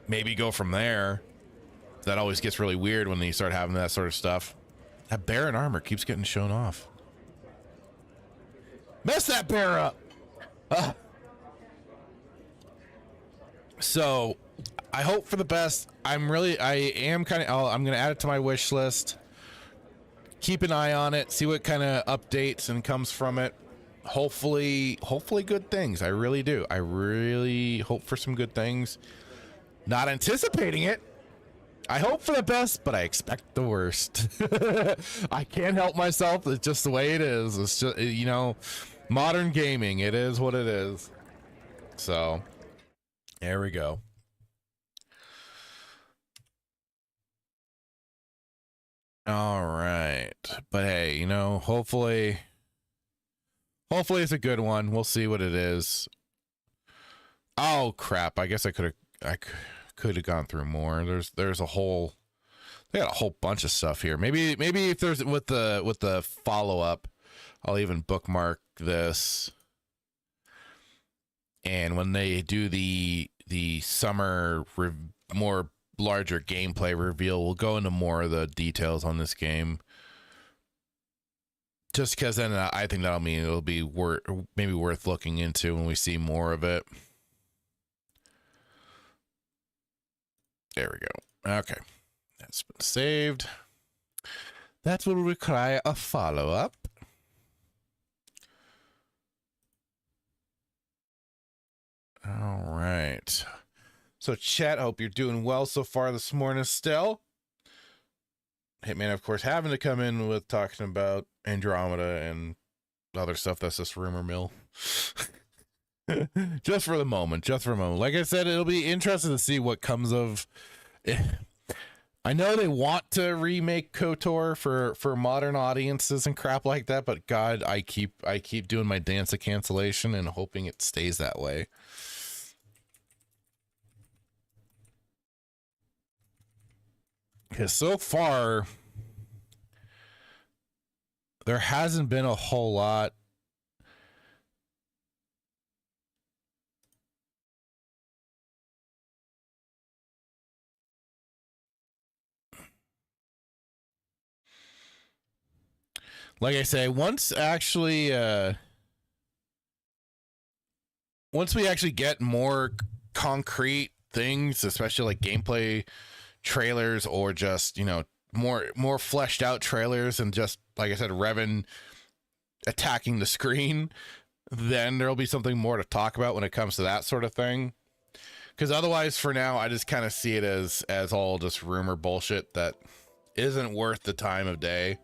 Maybe go from there. That always gets really weird when you start having that sort of stuff. That bear in armor keeps getting shown off. Mess that bear up. So I hope for the best. I am kind of, I'm going to add it to my wish list. Keep an eye on it, see what kind of updates and comes from it. Hopefully good things. I really do. I really hope for some good things. Not anticipating it. I hope for the best, but I expect the worst. I can't help myself. It's just the way it is. It's just, you know, modern gaming. It is what it is. So, there we go. All right. But hey, you know, hopefully it's a good one. We'll see what it is. Oh crap. I guess I could have gone through more. There's a whole, they got a whole bunch of stuff here. Maybe if there's with the follow-up, I'll even bookmark this. And when they do the summer more larger gameplay reveal, we'll go into more of the details on this game. Just because then I think that'll mean it'll be maybe worth looking into when we see more of it. There we go. Okay, that's been saved. That will require a follow-up. All right. So chat, I hope you're doing well so far this morning still. Hitman, of course, having to come in with talking about Andromeda and other stuff that's just rumor mill. Just for the moment. Like I said, it'll be interesting to see what comes of it. I know they want to remake KOTOR for modern audiences and crap like that, but God, I keep doing my dance of cancellation and hoping it stays that way. Because so far, there hasn't been a whole lot. Like I say, once we actually get more concrete things, especially like gameplay trailers or just, you know, more fleshed out trailers and just, like I said, Revan attacking the screen, then there'll be something more to talk about when it comes to that sort of thing. Because otherwise, for now, I just kind of see it as all just rumor bullshit that isn't worth the time of day.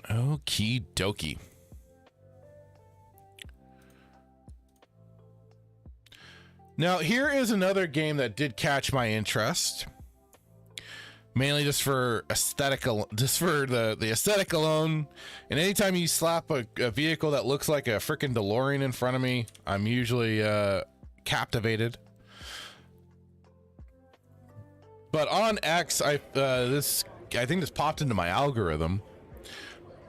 Okie dokie. Now, here is another game that did catch my interest. Mainly just for aesthetic, just for the aesthetic alone. And anytime you slap a vehicle that looks like a freaking DeLorean in front of me, I'm usually captivated. But on X, I think this popped into my algorithm.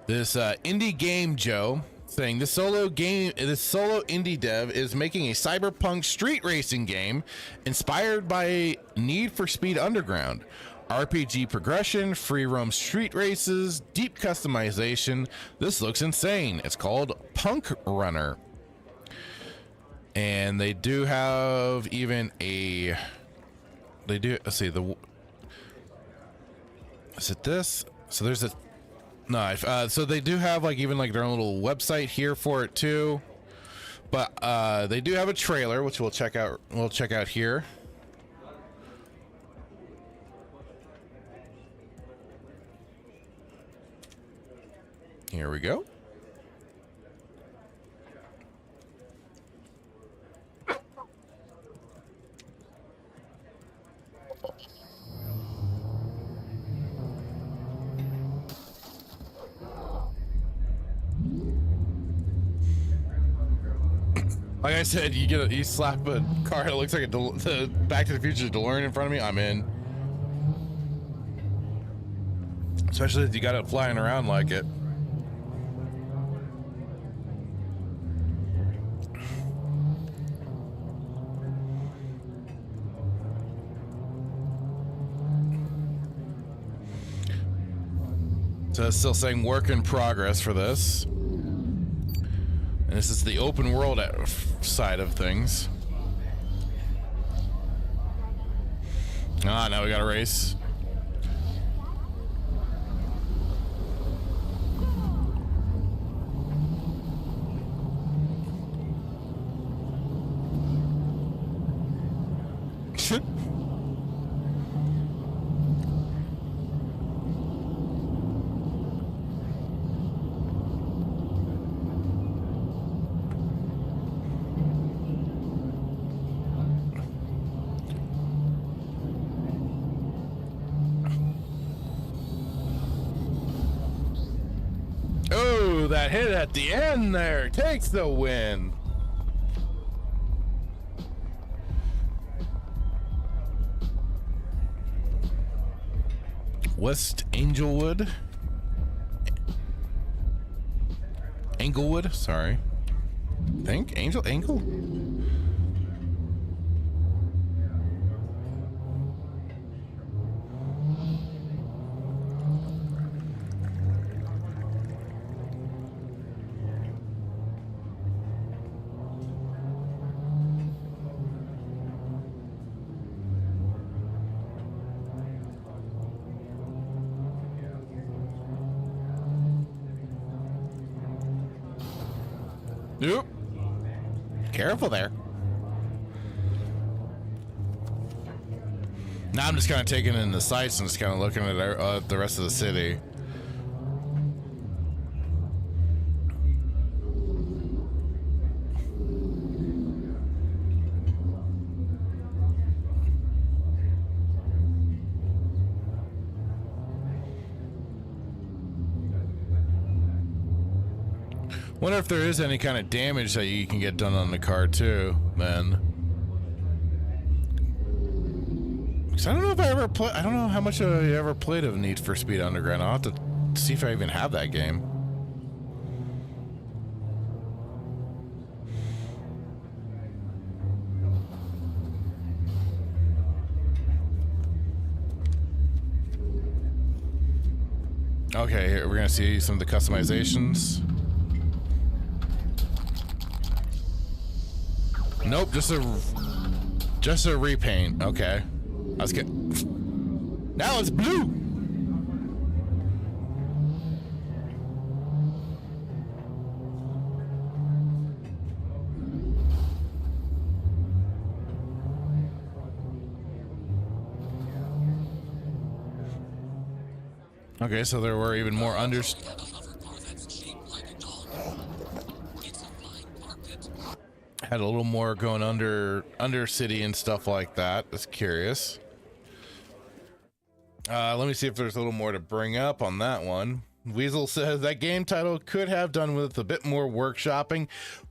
This indie game Joe saying this solo indie dev is making a cyberpunk street racing game inspired by Need for Speed Underground. RPG progression, free roam street races, deep customization. This looks insane. It's called Punk Runner. And they do have even a, let's see, is it this? So there's a, no, so they do have like even like their own little website here for it too. But they do have a trailer, which we'll check out here. Here we go. Like I said, you slap a car that looks like the Back to the Future DeLorean in front of me, I'm in. Especially if you got it flying around like it. So it's still saying work in progress for this. And this is the open world side of things. Ah, now we got a race. Oh, that hit at the end there takes the win. West Anglewood, sorry. I think Angle. Nope. Careful there. Now I'm just kind of taking in the sights and just kind of looking at the rest of the city. Wonder if there is any kind of damage that you can get done on the car too, then. Because I don't know if I ever play. I don't know how much I ever played of Need for Speed Underground. I'll have to see if I even have that game. Okay, here we're gonna see some of the customizations. Nope, just a repaint. Okay, let's get. Now it's blue. Okay, so there were even more had a little more going under city and stuff like that. That's curious. Let me see if there's a little more to bring up on that one. Weasel says that game title could have done with a bit more workshopping.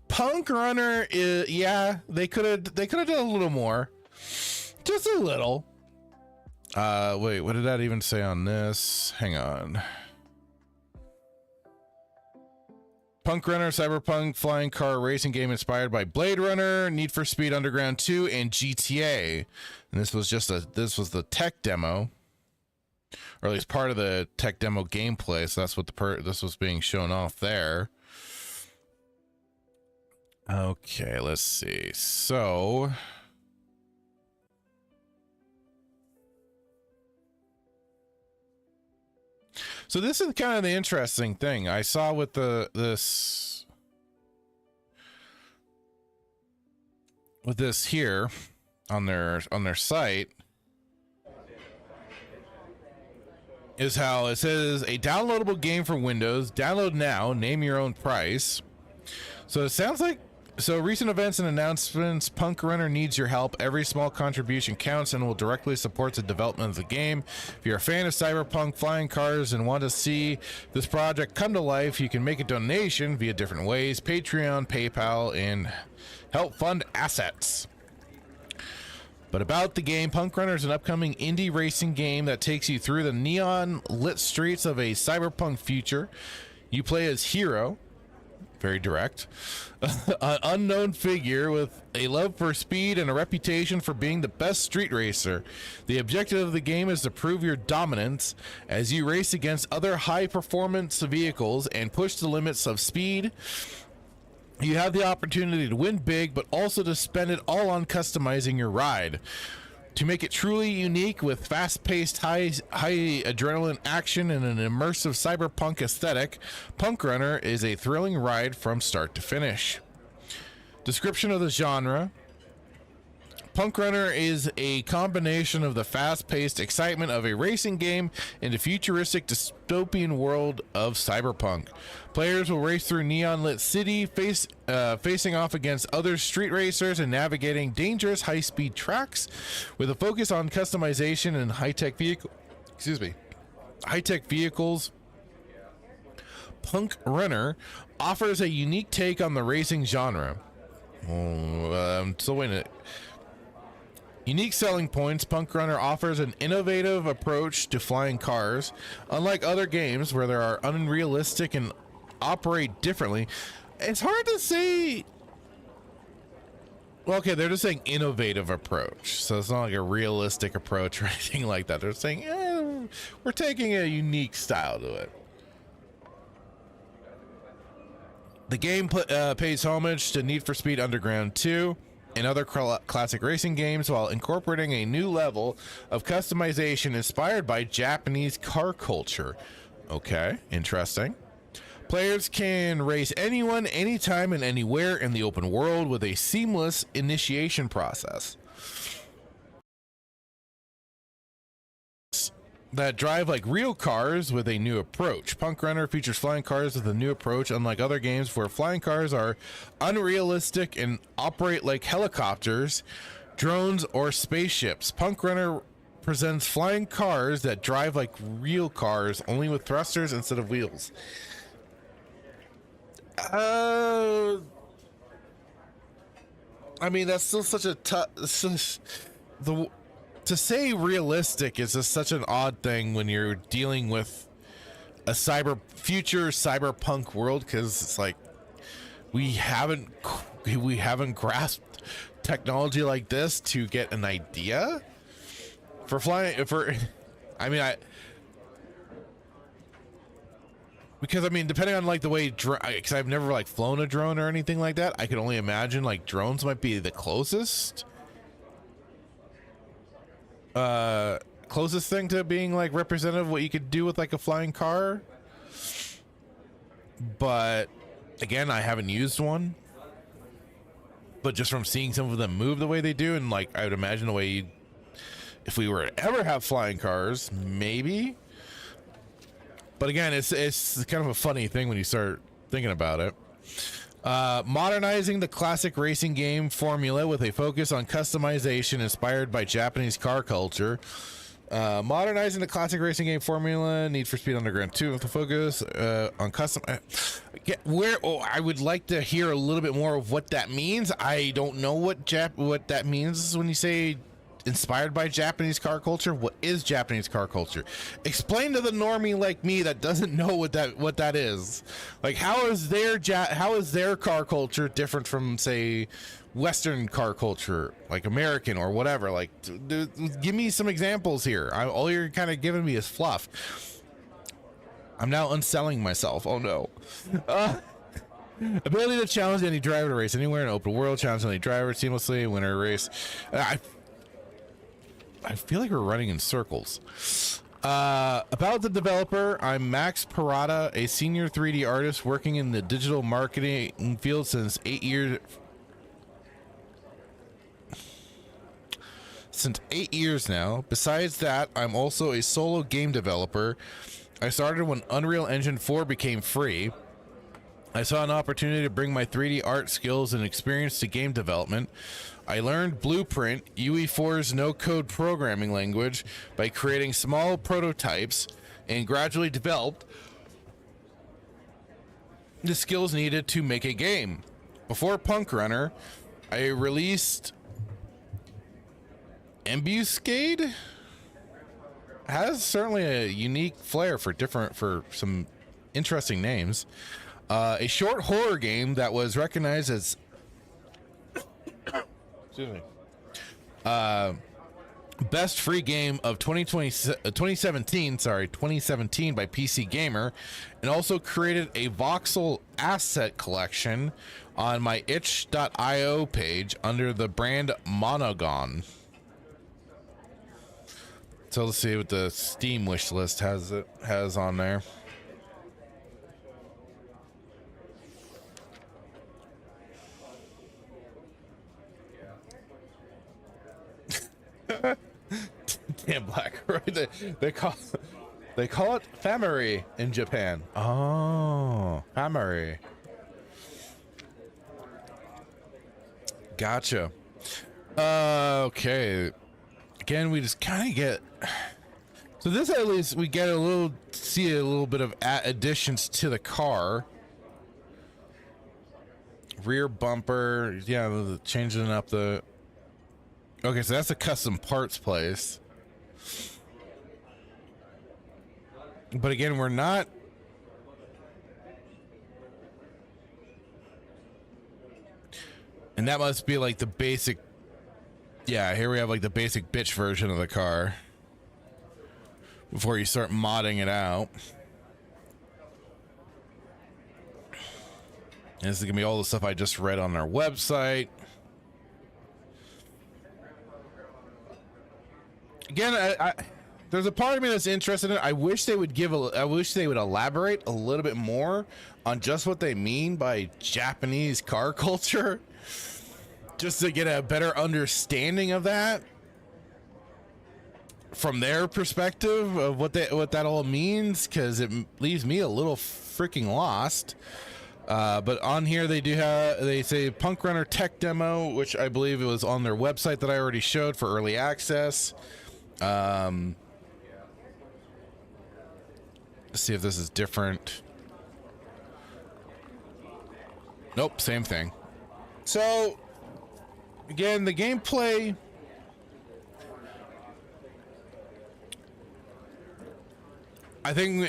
Punk Runner is, yeah, they could have done a little more, just a little. Wait, what did that even say on this? Hang on. Punk Runner, cyberpunk flying car racing game inspired by Blade Runner, Need for Speed Underground 2, and GTA. And this was the tech demo, or at least part of the tech demo gameplay. So that's what this was being shown off there. Okay, let's see. So this is kind of the interesting thing I saw with this here on their site is how it says a downloadable game for Windows. Download now. Name your own price. So it sounds like. So recent events and announcements, Punk Runner needs your help. Every small contribution counts and will directly support the development of the game. If you're a fan of cyberpunk flying cars and want to see this project come to life, you can make a donation via different ways: Patreon, PayPal, and help fund assets. But about the game, Punk Runner is an upcoming indie racing game that takes you through the neon lit streets of a cyberpunk future. You play as Hero, very direct, an unknown figure with a love for speed and a reputation for being the best street racer. The objective of the game is to prove your dominance as you race against other high performance vehicles and push the limits of speed You have the opportunity to win big, but also to spend it all on customizing your ride. To make it truly unique with fast-paced, high adrenaline action and an immersive cyberpunk aesthetic, Punk Runner is a thrilling ride from start to finish. Description of the genre. Punk Runner is a combination of the fast-paced excitement of a racing game and the futuristic dystopian world of cyberpunk. Players will race through neon-lit city, facing off against other street racers and navigating dangerous high-speed tracks with a focus on customization and high-tech vehicles. Punk Runner offers a unique take on the racing genre. Unique selling points. Punk Runner offers an innovative approach to flying cars. Unlike other games where they are unrealistic and operate differently, it's hard to say. Well, okay, they're just saying innovative approach, so it's not like a realistic approach or anything like that. They're saying, we're taking a unique style to it. The game pays homage to Need for Speed Underground 2 and other classic racing games while incorporating a new level of customization inspired by Japanese car culture. Okay, interesting. Players can race anyone, anytime, and anywhere in the open world with a seamless initiation process that drive like real cars with a new approach. Punk Runner features flying cars with a new approach, unlike other games where flying cars are unrealistic and operate like helicopters, drones, or spaceships. Punk Runner presents flying cars that drive like real cars, only with thrusters instead of wheels. I mean, that's still such a to say realistic is just such an odd thing when you're dealing with a future cyberpunk world, because it's like we haven't grasped technology like this to get an idea for flying. Because depending on like the way, because I've never like flown a drone or anything like that, I can only imagine like drones might be the closest thing to being like representative of what you could do with like a flying car. But again, I haven't used one, but just from seeing some of them move the way they do, and like I would imagine the way if we were to ever have flying cars, maybe. But again, it's kind of a funny thing when you start thinking about it. Modernizing the classic racing game formula with a focus on customization inspired by Japanese car culture. Modernizing the classic racing game formula, Need for Speed Underground 2 with a focus on custom. I would like to hear a little bit more of what that means. I don't know what that means when you say inspired by Japanese car culture. What is Japanese car culture? Explain to the normie like me that doesn't know what that is. Like, how is their car culture different from, say, Western car culture, like American or whatever? Like, give me some examples here. All you're kind of giving me is fluff. I'm now unselling myself. Oh no. Ability to challenge any driver to race anywhere in an open world. Challenge any driver seamlessly, win a race. I feel like we're running in circles. About the developer, I'm Max Parada, a senior 3D artist working in the digital marketing field since 8 years. Since 8 years now. Besides that, I'm also a solo game developer. I started when Unreal Engine 4 became free. I saw an opportunity to bring my 3D art skills and experience to game development. I learned Blueprint, UE4's no-code programming language, by creating small prototypes and gradually developed the skills needed to make a game. Before Punk Runner, I released Ambuscade. Has certainly a unique flair for some interesting names. A short horror game that was recognized as Best free game of 2017 by PC Gamer, and also created a voxel asset collection on my itch.io page under the brand Monogon. So let's see what the Steam wish list has on there. Damn, Black, right? They call it family in Japan. Oh, family. Gotcha. Okay. Again, we just kind of get. So this, at least we get see a little bit of additions to the car. Rear bumper, yeah, changing up the. Okay, so that's a custom parts place. But again, we're not. And that must be like the basic. Yeah, here we have like the basic bitch version of the car. Before you start modding it out. And this is gonna be all the stuff I just read on our website. Again, I there's a part of me that's interested in it. I wish they would elaborate a little bit more on just what they mean by Japanese car culture, just to get a better understanding of that from their perspective of what that all means, because it leaves me a little freaking lost. But on here they say Punk Runner tech demo, which I believe it was on their website that I already showed for early access. Let's see if this is different. Nope, same thing. So again, the gameplay, I think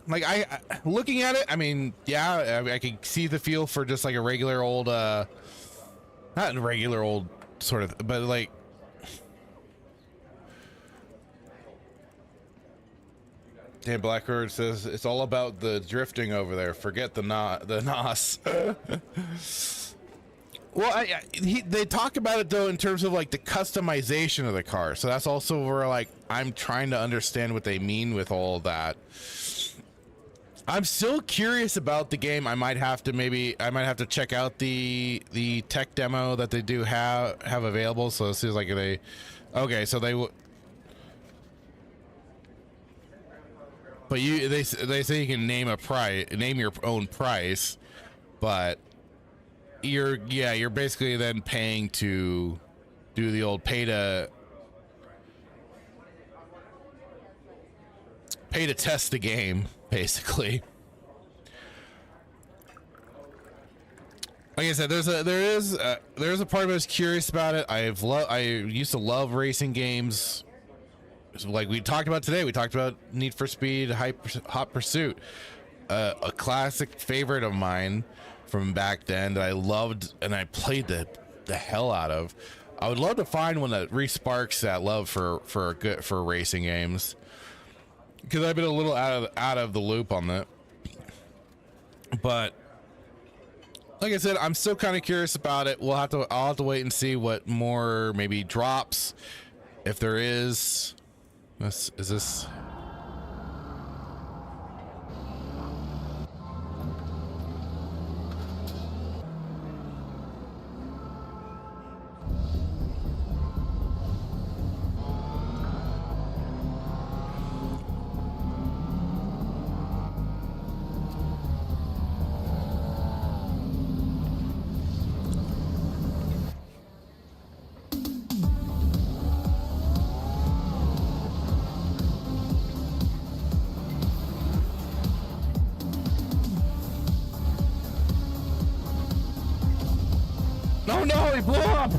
like I looking at it, I mean, yeah, I could see the feel for just like a regular old not a regular old sort of, but like Dan Blackbird says it's all about the drifting over there. Forget the NOS. Well, they talk about it though in terms of like the customization of the car. So that's also where like I'm trying to understand what they mean with all of that. I'm still curious about the game. I might have to check out the tech demo that they do have available. So it seems like okay, so they but they say you can name your own price, but you're basically then paying to do the old pay to test the game, basically. Like I said, there is a part of me that's curious about it. I used to love racing games. Like we talked about today, we talked about Need for Speed, Hot Pursuit, a classic favorite of mine from back then that I loved and I played the hell out of. I would love to find one that re-sparks that love for racing games, because I've been a little out of the loop on that. But like I said, I'm still kind of curious about it. I'll have to wait and see what more maybe drops, if there is. Is this? Oh no, he blew up!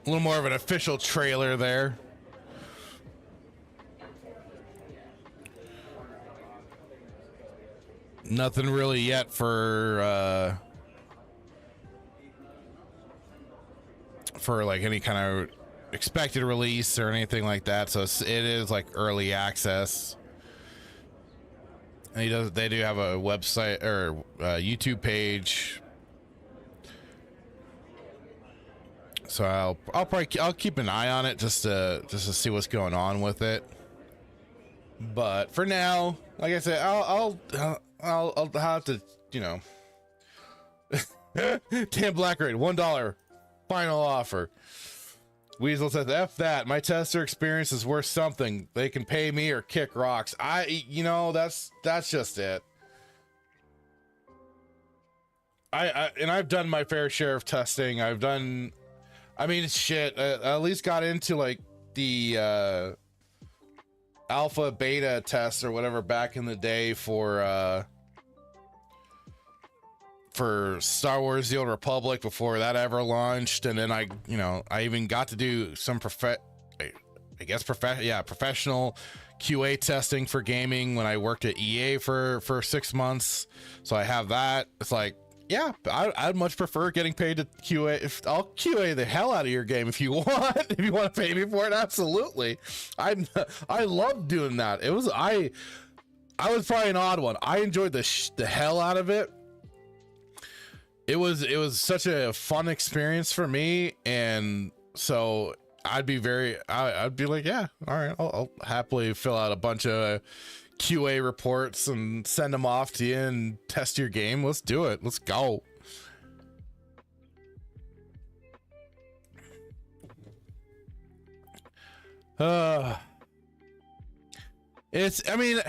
A little more of an official trailer there. Nothing really yet for like any kind of expected release or anything like that. So it is like early access. And they do have a website or a YouTube page. So I'll keep an eye on it just to see what's going on with it. But for now, like I said, I'll have to, you know. Damn Black Raid, $1 final offer. Weasel says, F that. My tester experience is worth something. They can pay me or kick rocks. You know, that's just it. I've done my fair share of testing. I mean, shit, I at least got into like the alpha beta test or whatever back in the day for Star Wars The Old Republic before that ever launched. And then I even got to do some professional QA testing for gaming when I worked at EA for 6 months. So I have that. It's like, yeah, I'd much prefer getting paid to QA. I'll QA the hell out of your game if you want. If you want to pay me for it, absolutely. I love doing that. I was probably an odd one. I enjoyed the hell out of it. It was such a fun experience for me, and so I'd be like, yeah, all right, I'll happily fill out a bunch of QA reports and send them off to you and test your game. Let's do it. Let's go. I mean,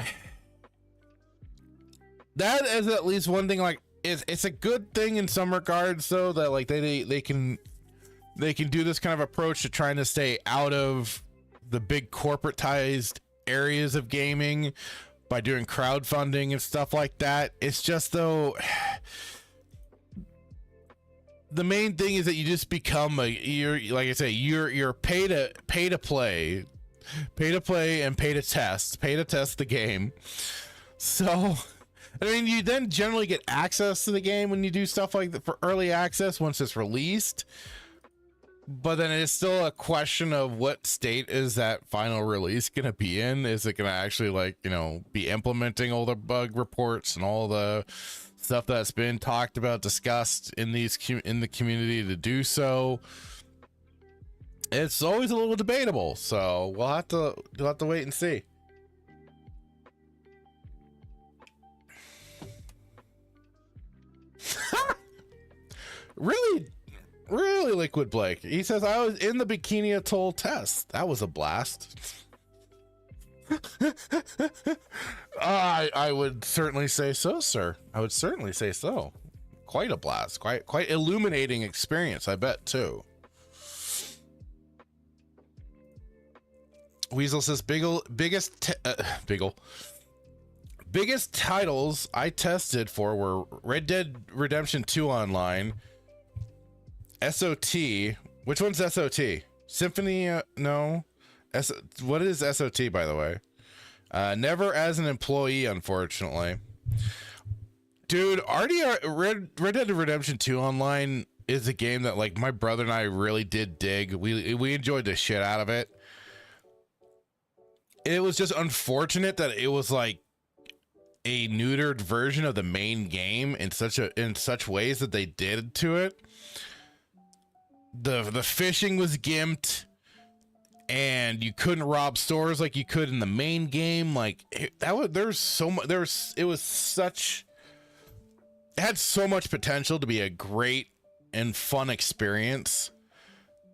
that is at least one thing. Like, it's a good thing in some regards, though, that like they can do this kind of approach to trying to stay out of the big corporatized areas of gaming by doing crowdfunding and stuff like that. It's just, though, the main thing is that you just become like I say, you're pay to play and pay to test the game. So I mean, you then generally get access to the game when you do stuff like that for early access once it's released. But then it's still a question of what state is that final release going to be in? Is it going to actually, like, you know, be implementing all the bug reports and all the stuff that's been talked about, discussed in the community to do so? It's always a little debatable, so we'll have to wait and see. Really, Liquid Blake. He says, I was in the Bikini Atoll test. That was a blast. I would certainly say so, sir. I would certainly say so. Quite a blast. Quite illuminating experience, I bet, too. Weasel says, biggest titles I tested for were Red Dead Redemption 2 Online, SOT. Which one's SOT? Symphony? No. What is SOT, by the way? Never as an employee, unfortunately. Dude, Red Dead Redemption 2 Online is a game that, like, my brother and I really did dig. We enjoyed the shit out of it. It was just unfortunate that it was like a neutered version of the main game in such ways that they did to it. The fishing was gimped, and you couldn't rob stores like you could in the main game. Like, it had so much potential to be a great and fun experience.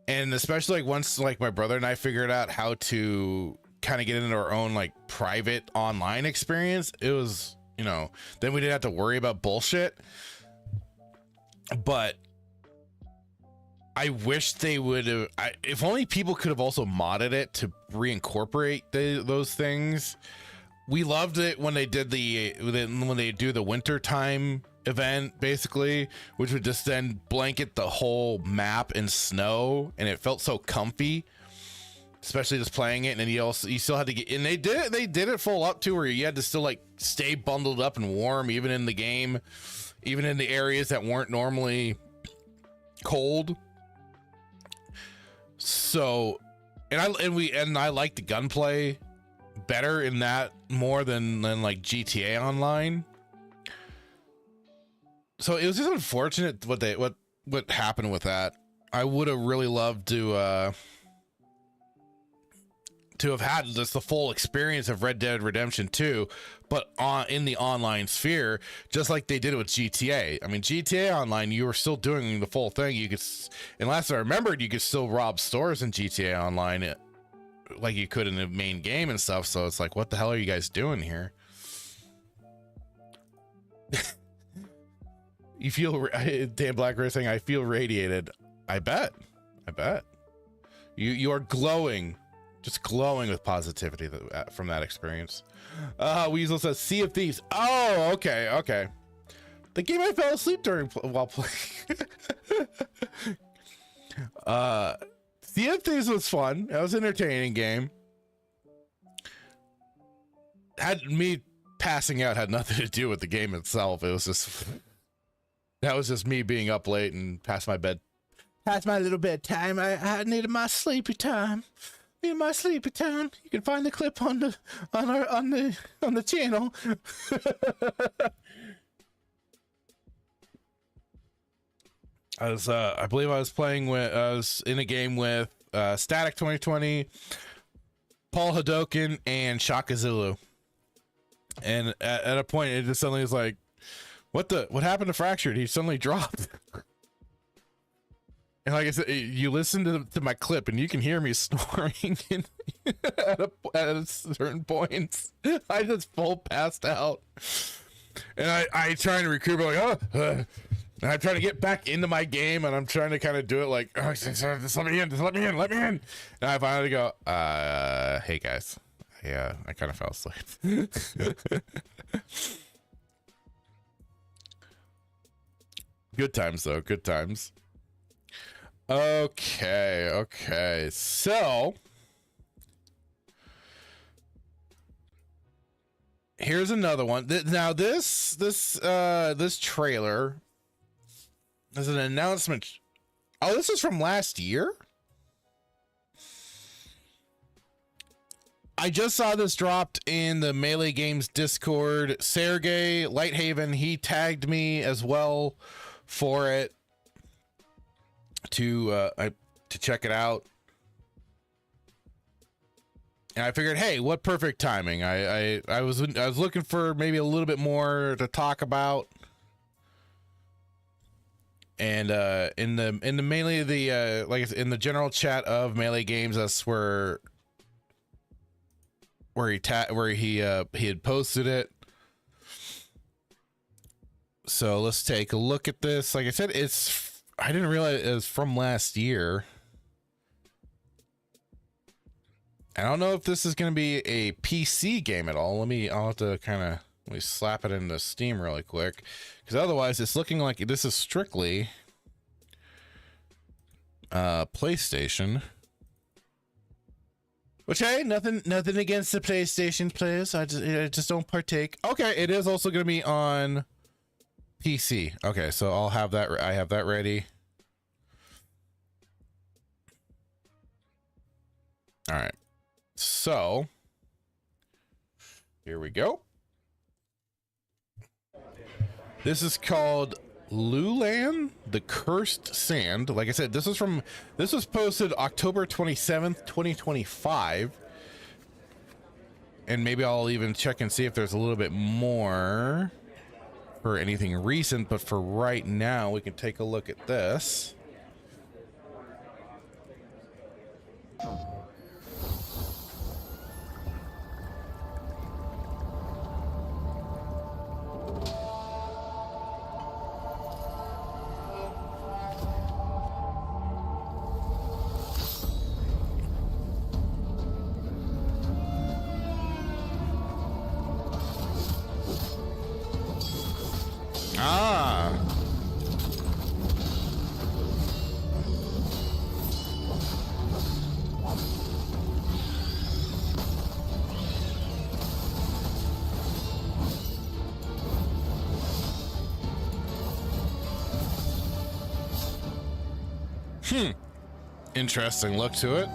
And especially like once like my brother and I figured out how to kind of get into our own like private online experience, it was, you know, then we didn't have to worry about bullshit. But I wish they would have, if only people could have also modded it to reincorporate those things. We loved it when they did when they do the winter time event, basically, which would just then blanket the whole map in snow, and it felt so comfy, especially just playing it. And then you still had to get, and they did it full up to where you had to still like stay bundled up and warm even in the game, even in the areas that weren't normally cold. So, and I like the gunplay better in that more than like GTA Online. So it was just unfortunate what happened with that. I would have really loved to have had just the full experience of Red Dead Redemption 2, but in the online sphere, just like they did it with GTA. I mean, GTA Online, you were still doing the full thing. You could, and last I remembered, you could still rob stores in GTA Online, like you could in the main game and stuff. So it's like, what the hell are you guys doing here? You feel, Dan Black saying, I feel radiated. I bet. You are glowing. Just glowing with positivity from that experience. Weasel says Sea of Thieves. Oh, okay. The game I fell asleep during while playing. Sea of Thieves was fun. That was an entertaining game. Me passing out had nothing to do with the game itself. It was just that was just me being up late and past my little bedtime. I needed my sleepy time. In my sleepy time. You can find the clip on the channel. I believe I was in a game with Static 2020, Paul Hadoken, and Shaka Zulu. And at a point it just suddenly was like, what happened to Fractured? He suddenly dropped. And like I said, you listen to my clip and you can hear me snoring at certain points. I just full passed out. And I trying to recoup, like, and I'm trying to get back into my game, and I'm trying to kind of do it like, oh, just let me in. And I finally go, hey guys. Yeah, I kind of fell asleep. Good times though, good times. Okay. So here's another one. Now this trailer is an announcement. Oh, this is from last year. I just saw this dropped in the Melee Games Discord. Sergey Lighthaven, he tagged me as well for it to check it out. And I figured, hey, what perfect timing. I was looking for maybe a little bit more to talk about. And in the mainly the like I said, in the general chat of Melee Games, that's where he had posted it. So let's take a look at this. Like I said, I didn't realize it was from last year. I don't know if this is going to be a PC game at all. I'll have to let me slap it into Steam really quick, because otherwise it's looking like this is strictly PlayStation. Which, hey, nothing against the PlayStation players. I just don't partake. Okay, it is also going to be on PC. Okay, so I have that ready. All right. So here we go. This is called Loulan, the Cursed Sand. Like I said, this was posted October 27th, 2025. And maybe I'll even check and see if there's a little bit more for anything recent, but for right now, we can take a look at this. interesting look to it.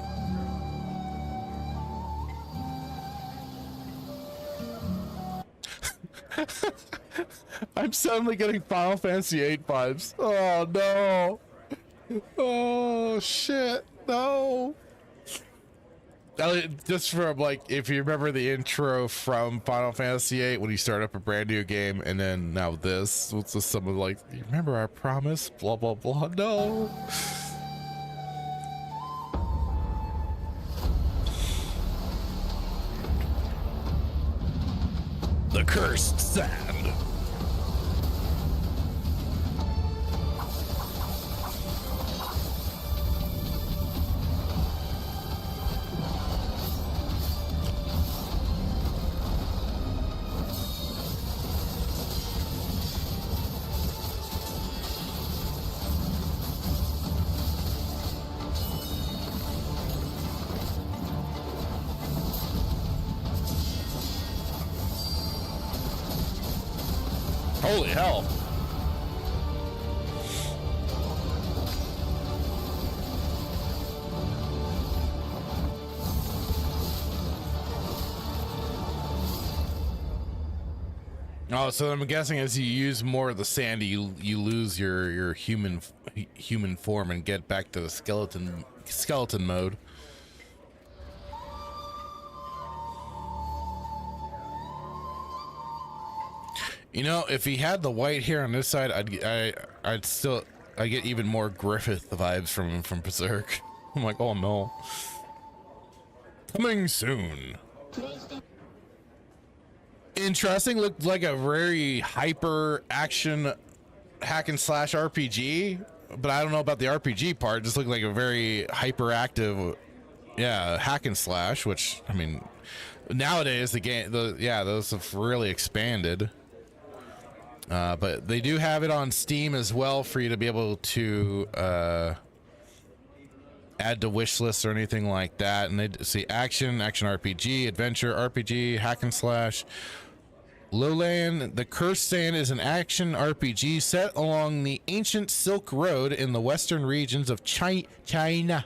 I'm suddenly getting Final Fantasy VIII vibes. Oh no. Oh shit. No. Just from like, if you remember the intro from Final Fantasy VIII when you start up a brand new game, and then now this, what's this, some of like, you remember our promise? Blah blah blah. No. The cursed sand. Holy hell. Oh, so I'm guessing as you use more of the sand, you lose your human form and get back to the skeleton mode. You know, if he had the white hair on this side, I'd get even more Griffith vibes from Berserk. I'm like, oh no. Coming soon. Interesting. Looked like a very hyper action hack and slash RPG, but I don't know about the RPG part. It just looked like a very hyperactive, yeah, hack and slash. Which, I mean, nowadays those have really expanded. But they do have it on Steam as well for you to be able to add to wish lists or anything like that. And they see action RPG, adventure RPG, hack and slash. Loulan, the Cursed Sand is an action RPG set along the ancient Silk Road in the western regions of China.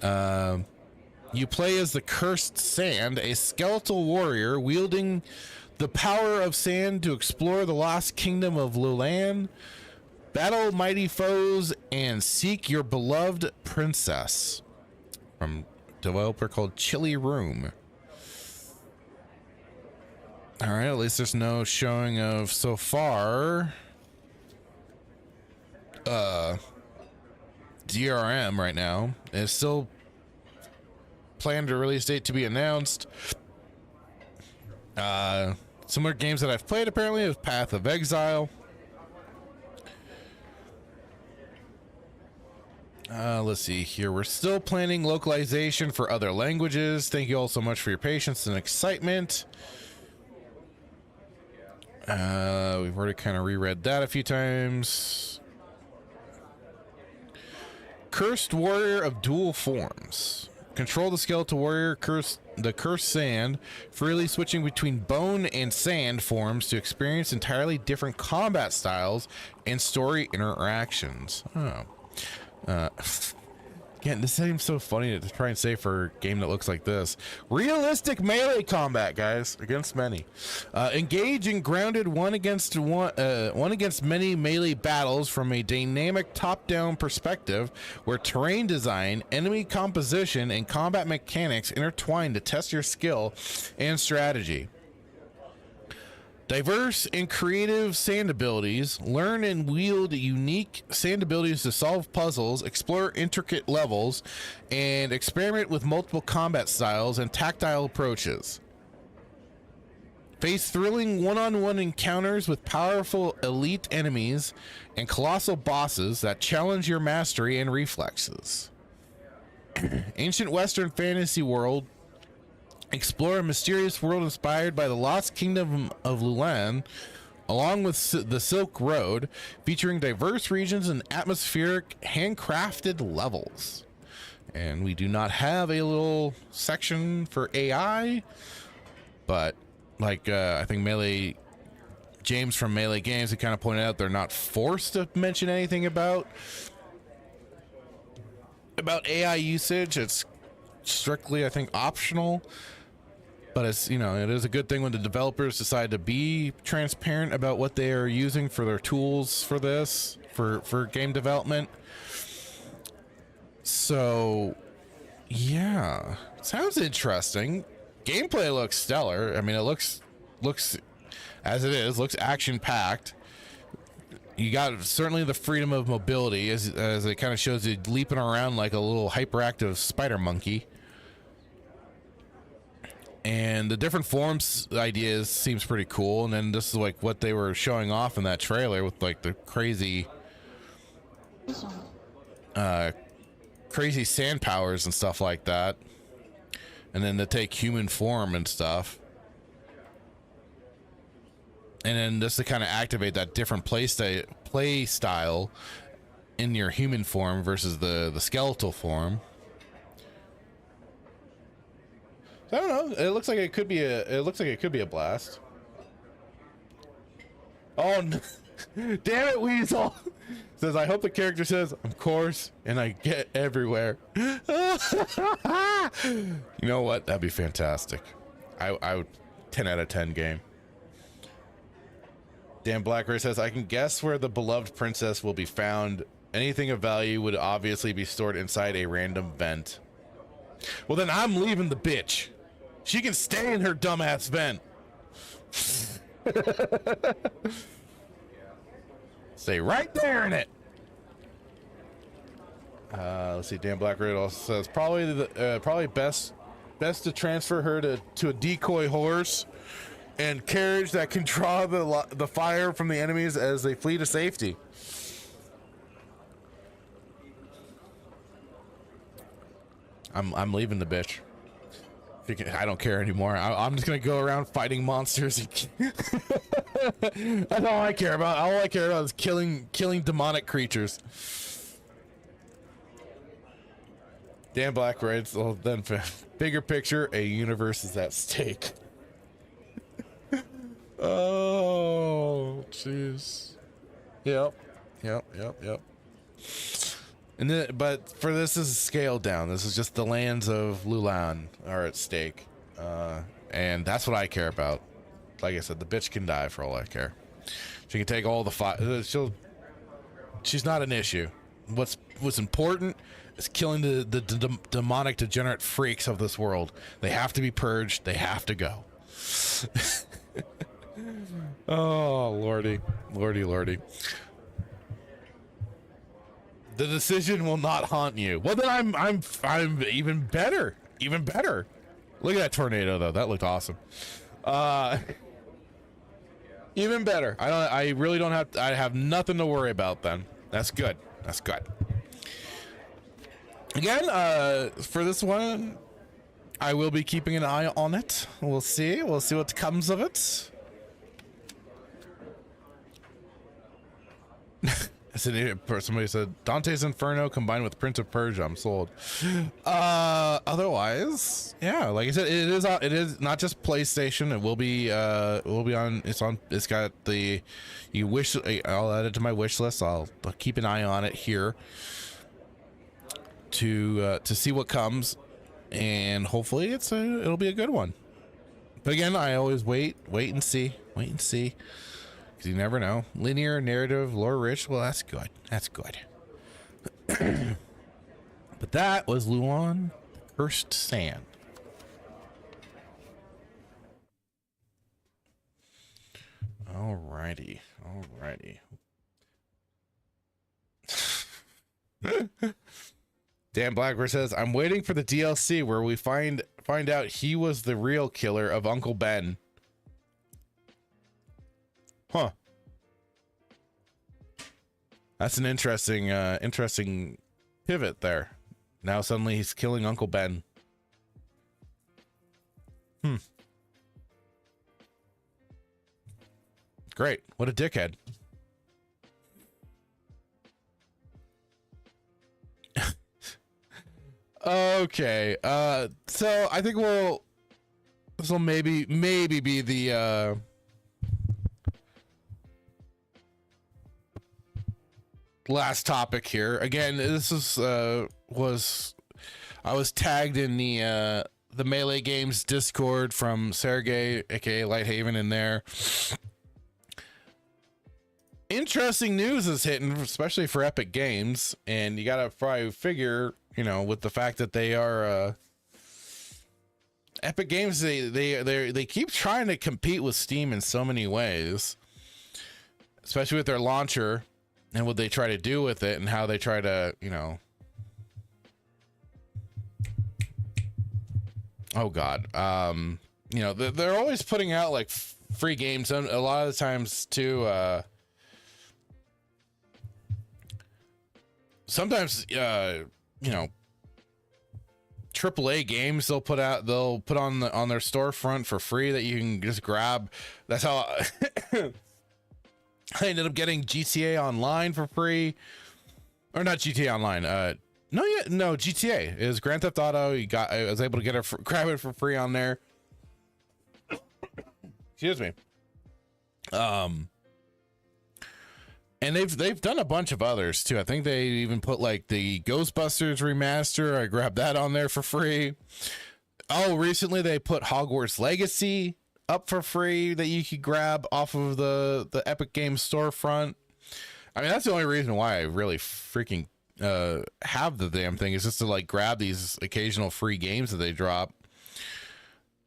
You play as the Cursed Sand, a skeletal warrior wielding the power of sand to explore the lost kingdom of Loulan, battle mighty foes, and seek your beloved princess. From a developer called Chilly Room. All right, at least there's no showing of so far. DRM right now. It's still planned to release date to be announced. Similar games that I've played apparently is Path of Exile. Let's see here. We're still planning localization for other languages. Thank you all so much for your patience and excitement. We've already kind of reread that a few times. Cursed Warrior of Dual Forms. Control the skeletal warrior, the cursed sand, freely switching between bone and sand forms to experience entirely different combat styles and story interactions. Oh. Again, this seems so funny to try and say for a game that looks like this. Realistic melee combat, guys, against many. Engage in grounded one against many melee battles from a dynamic top-down perspective where terrain design, enemy composition, and combat mechanics intertwine to test your skill and strategy. Diverse and creative sand abilities. Learn and wield unique sand abilities to solve puzzles, explore intricate levels, and experiment with multiple combat styles and tactile approaches. Face thrilling one-on-one encounters with powerful elite enemies and colossal bosses that challenge your mastery and reflexes. Ancient Western fantasy world. Explore a mysterious world inspired by the lost kingdom of Loulan, along with the Silk Road, featuring diverse regions and atmospheric handcrafted levels. And we do not have a little section for AI, but like I think James from Melee Games, he kind of pointed out they're not forced to mention anything about about AI usage. It's strictly, I think, optional. But it's, you know, it is a good thing when the developers decide to be transparent about what they are using for their tools for this, for game development. So, yeah, sounds interesting. Gameplay looks stellar. I mean, it looks as it is, looks action-packed. You got certainly the freedom of mobility as it kind of shows you leaping around like a little hyperactive spider monkey. And the different forms ideas seems pretty cool. And then this is like what they were showing off in that trailer with like the crazy sand powers and stuff like that. And then to take human form and stuff. And then just to kind of activate that different play style in your human form versus the skeletal form. I don't know. It looks like it could be a blast. Oh, no. Damn it, Weasel! Says, I hope the character says, of course, and I get everywhere. You know what? That'd be fantastic. I would 10 out of 10 game. Dan Blackray says, I can guess where the beloved princess will be found. Anything of value would obviously be stored inside a random vent. Well, then I'm leaving the bitch. She can stay in her dumbass vent. Stay right there in it. Let's see. Dan Blackray also says probably best to transfer her to a decoy horse and carriage that can draw the fire from the enemies as they flee to safety. I'm leaving the bitch. I don't care anymore. I'm just gonna go around fighting monsters. That's all I care about. All I care about is killing demonic creatures. Dan Black writes, well, then bigger picture, a universe is at stake. Oh, jeez. Yep. And then, but for this is scaled down. This is just the lands of Loulan are at stake, and that's what I care about. Like I said, the bitch can die for all I care. She can take all the fight. She's not an issue. What's important is killing the demonic degenerate freaks of this world. They have to be purged. They have to go. Oh, lordy. The decision will not haunt you. Well, then I'm even better. Look at that tornado though. That looked awesome. Even better. I really don't have. I have nothing to worry about then. That's good. Again, for this one, I will be keeping an eye on it. We'll see what comes of it. Somebody said Dante's Inferno combined with Prince of Persia. I'm sold. Otherwise, yeah, like I said, it is not just PlayStation. It will be on. It's got the I'll add it to my wish list. I'll keep an eye on it here to see what comes, and hopefully it'll be a good one. But again, I always wait and see. Because you never know. Linear, narrative, lore rich. Well, that's good. But that was Loulan, the Cursed Sand. Alrighty. Dan Blackburn says, I'm waiting for the DLC where we find out he was the real killer of Uncle Ben. Huh. That's an interesting pivot there. Now suddenly he's killing Uncle Ben. Great. What a dickhead. Okay. So I think this will maybe be the last topic here. Again, this is I was tagged in the Melee Games Discord from Sergey, aka Lighthaven, in there. Interesting news is hitting, especially for Epic Games, and you gotta probably figure, you know, with the fact that they are Epic Games, they keep trying to compete with Steam in so many ways, especially with their launcher and what they try to do with it and how they try to, you know. Oh God. You know, they're always putting out like free games, and a lot of the times too, sometimes, you know, AAA games they'll put on their storefront for free that you can just grab. That's how I ended up getting GTA Online for free, or not GTA Online. No, GTA is Grand Theft Auto. I was able to get grab it for free on there. Excuse me. And they've done a bunch of others too. I think they even put like the Ghostbusters remaster. I grabbed that on there for free. Oh, recently they put Hogwarts Legacy up for free that you could grab off of the Epic Games storefront. I mean, that's the only reason why I really freaking have the damn thing, is just to like grab these occasional free games that they drop.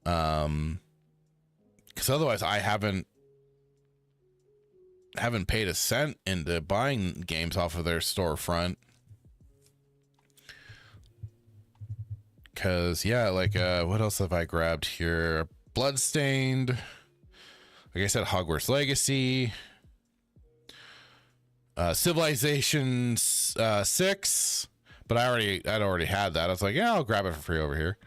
Because otherwise I haven't paid a cent into buying games off of their storefront. Cause yeah, like what else have I grabbed here? Bloodstained, like I said, Hogwarts Legacy, Civilization 6, but I'd already had that. I was like, yeah, I'll grab it for free over here.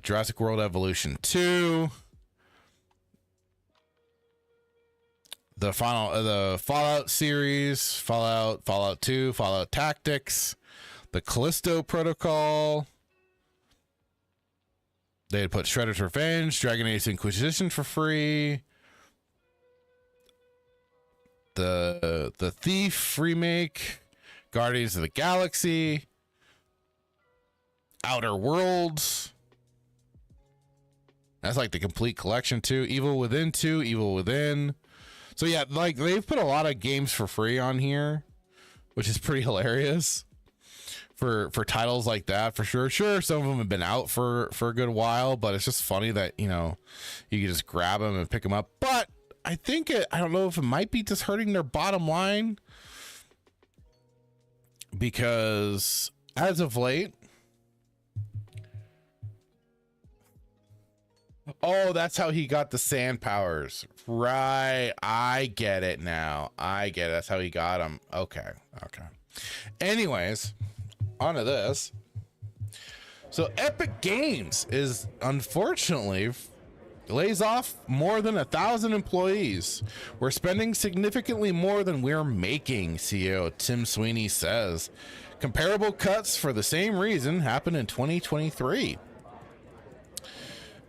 Jurassic World Evolution 2, the Fallout series, Fallout 2, Fallout Tactics, the Callisto Protocol. They had put Shredder's Revenge, Dragon Age Inquisition for free, the Thief remake, Guardians of the Galaxy, Outer Worlds. That's like the complete collection too. Evil Within 2, Evil Within. So yeah, like they've put a lot of games for free on here, which is pretty hilarious for titles like that, for sure. Sure, some of them have been out for a good while, but it's just funny that, you know, you can just grab them and pick them up. But I think I don't know if it might be just hurting their bottom line, because as of late, oh, that's how he got the sand powers. Right. I get it now. I get it. That's how he got them. Okay. Anyways, on to this. So Epic Games is unfortunately lays off more than 1,000 employees. We're spending significantly more than we're making, CEO Tim Sweeney says. Comparable cuts for the same reason happened in 2023.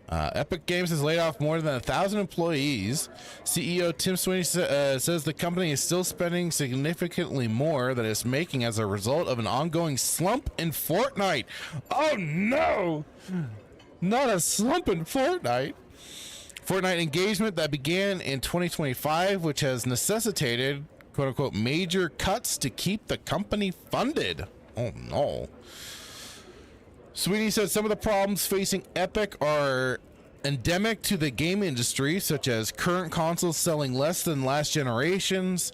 Epic Games has laid off more than 1,000 employees. CEO Tim Sweeney says the company is still spending significantly more than it's making as a result of an ongoing slump in Fortnite. Oh no! Not a slump in Fortnite. Fortnite engagement that began in 2025, which has necessitated, quote unquote, major cuts to keep the company funded. Oh no. Sweeney said some of the problems facing Epic are endemic to the game industry, such as current consoles selling less than last generations,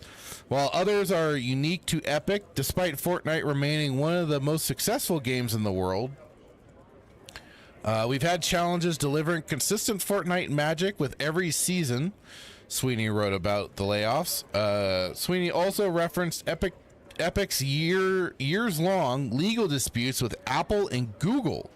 while others are unique to Epic, despite Fortnite remaining one of the most successful games in the world. We've had challenges delivering consistent Fortnite magic with every season, Sweeney wrote about the layoffs. Sweeney also referenced Epic's years-long legal disputes with Apple and Google,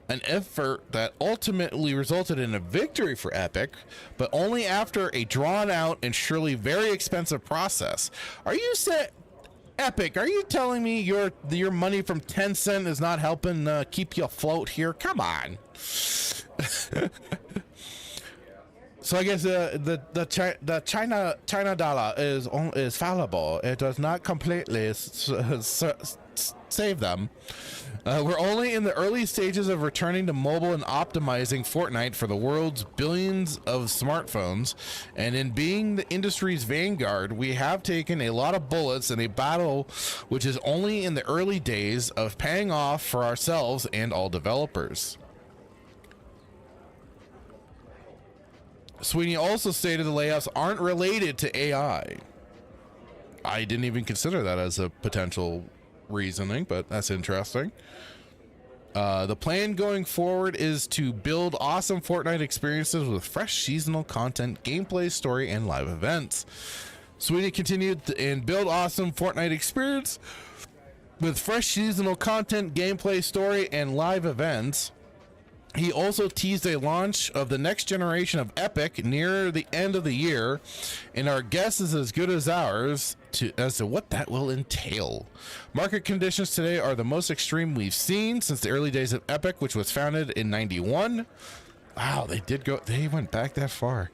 an effort that ultimately resulted in a victory for Epic, but only after a drawn-out and surely very expensive process. Are you Epic, are you telling me your money from Tencent is not helping keep you afloat here? Come on. So I guess the China dollar is fallible. It does not completely save them. We're only in the early stages of returning to mobile and optimizing Fortnite for the world's billions of smartphones. And in being the industry's vanguard, we have taken a lot of bullets in a battle which is only in the early days of paying off for ourselves and all developers. Sweeney also stated the layoffs aren't related to AI. I didn't even consider that as a potential reasoning, but that's interesting. The plan going forward is to build awesome Fortnite experiences with fresh seasonal content, gameplay, story, and live events. Sweeney continued and build awesome Fortnite experience with fresh seasonal content, gameplay, story, and live events. He also teased a launch of the next generation of Epic near the end of the year, and our guess is as good as ours as to what that will entail. Market conditions today are the most extreme we've seen since the early days of Epic, which was founded in '91. Wow, they went back that far.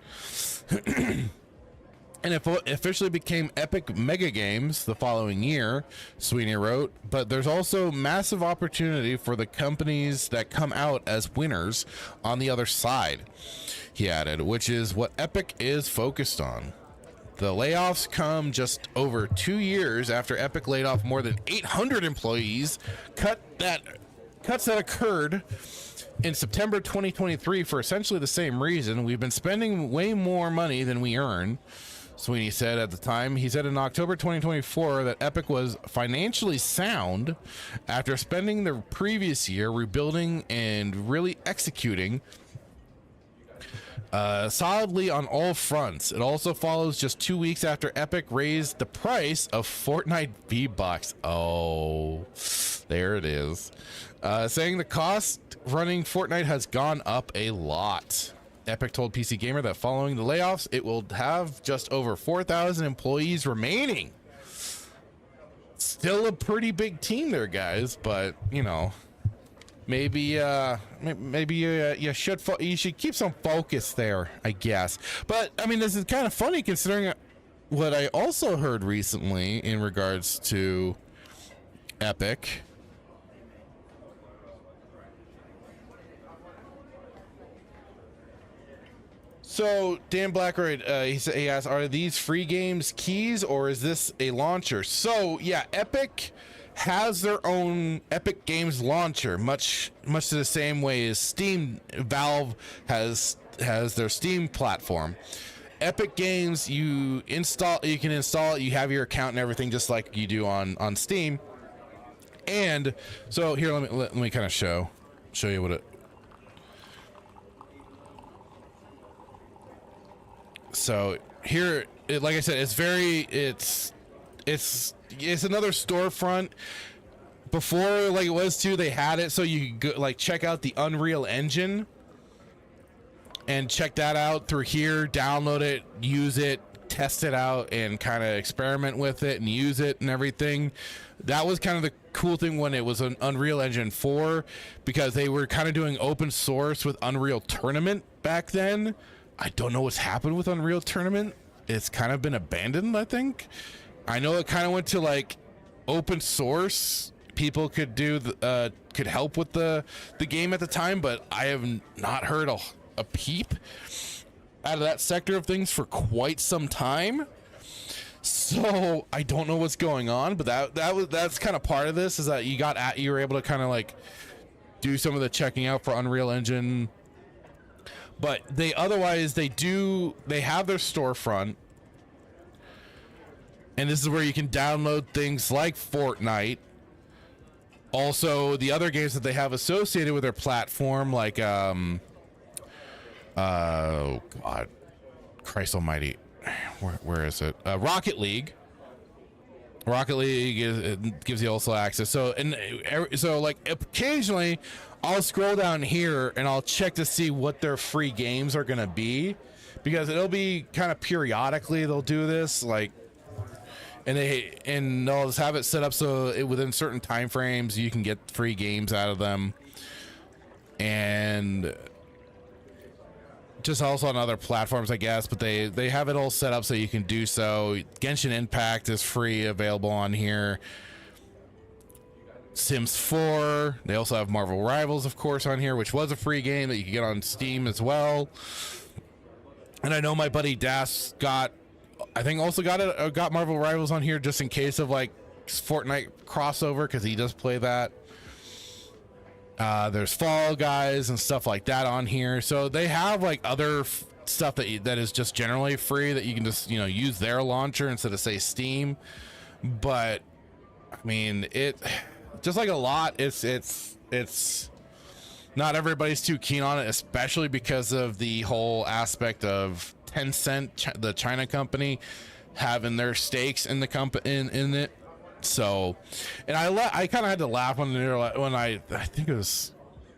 And it officially became Epic Mega Games the following year, Sweeney wrote, but there's also massive opportunity for the companies that come out as winners on the other side, he added, which is what Epic is focused on. The layoffs come just over 2 years after Epic laid off more than 800 employees, cuts that occurred in September 2023 for essentially the same reason. We've been spending way more money than we earn, Sweeney said at the time. He said in October 2024 that Epic was financially sound after spending the previous year rebuilding and really executing solidly on all fronts. It also follows just 2 weeks after Epic raised the price of Fortnite V-Bucks. Oh, there it is. Saying the cost running Fortnite has gone up a lot. Epic told PC Gamer that following the layoffs, it will have just over 4,000 employees remaining. Still a pretty big team there, guys, but you know, maybe you should keep some focus there, I guess. But I mean, this is kind of funny considering what I also heard recently in regards to Epic. So Dan Blackroyd, he asked, are these free games keys or is this a launcher? So yeah, Epic has their own Epic Games launcher, much to the same way as Valve has their Steam platform. Epic Games, you can install it, you have your account and everything just like you do on Steam. And so here, let me kind of show you what it. So here, like I said, it's another storefront. Before, like it was too, they had it so you could go, like check out the Unreal Engine and check that out through here, download it, use it, test it out, and kind of experiment with it and use it and everything. That was kind of the cool thing when it was an Unreal Engine 4, because they were kind of doing open source with Unreal Tournament back then. I don't know what's happened with Unreal Tournament. It's kind of been abandoned, I think. I know it kind of went to like open source. People could do could help with the game at the time, but I have not heard a peep out of that sector of things for quite some time. So I don't know what's going on, but that's kind of part of this, is that you were able to kind of like do some of the checking out for Unreal Engine. But they have their storefront, and this is where you can download things like Fortnite. Also, the other games that they have associated with their platform, like oh God, Christ Almighty, where is it? Rocket League. Rocket League gives you also access. So like occasionally I'll scroll down here and I'll check to see what their free games are going to be, because it'll be kind of periodically they'll do this, like, and they'll just have it set up so within certain time frames you can get free games out of them. And just also on other platforms, I guess, but they have it all set up so you can do so. Genshin Impact is free, available on here. Sims 4. They also have Marvel Rivals, of course, on here, which was a free game that you can get on Steam as well. And I know my buddy Das got, I think, also got Marvel Rivals on here just in case of like Fortnite crossover, because he does play that. There's Fall Guys and stuff like that on here, so they have like other stuff that is just generally free that you can just, you know, use their launcher instead of, say, Steam. But I mean, it just like a lot, it's not everybody's too keen on it, especially because of the whole aspect of Tencent, the China company, having their stakes in the company in it. So, and I kind of had to laugh when I think it was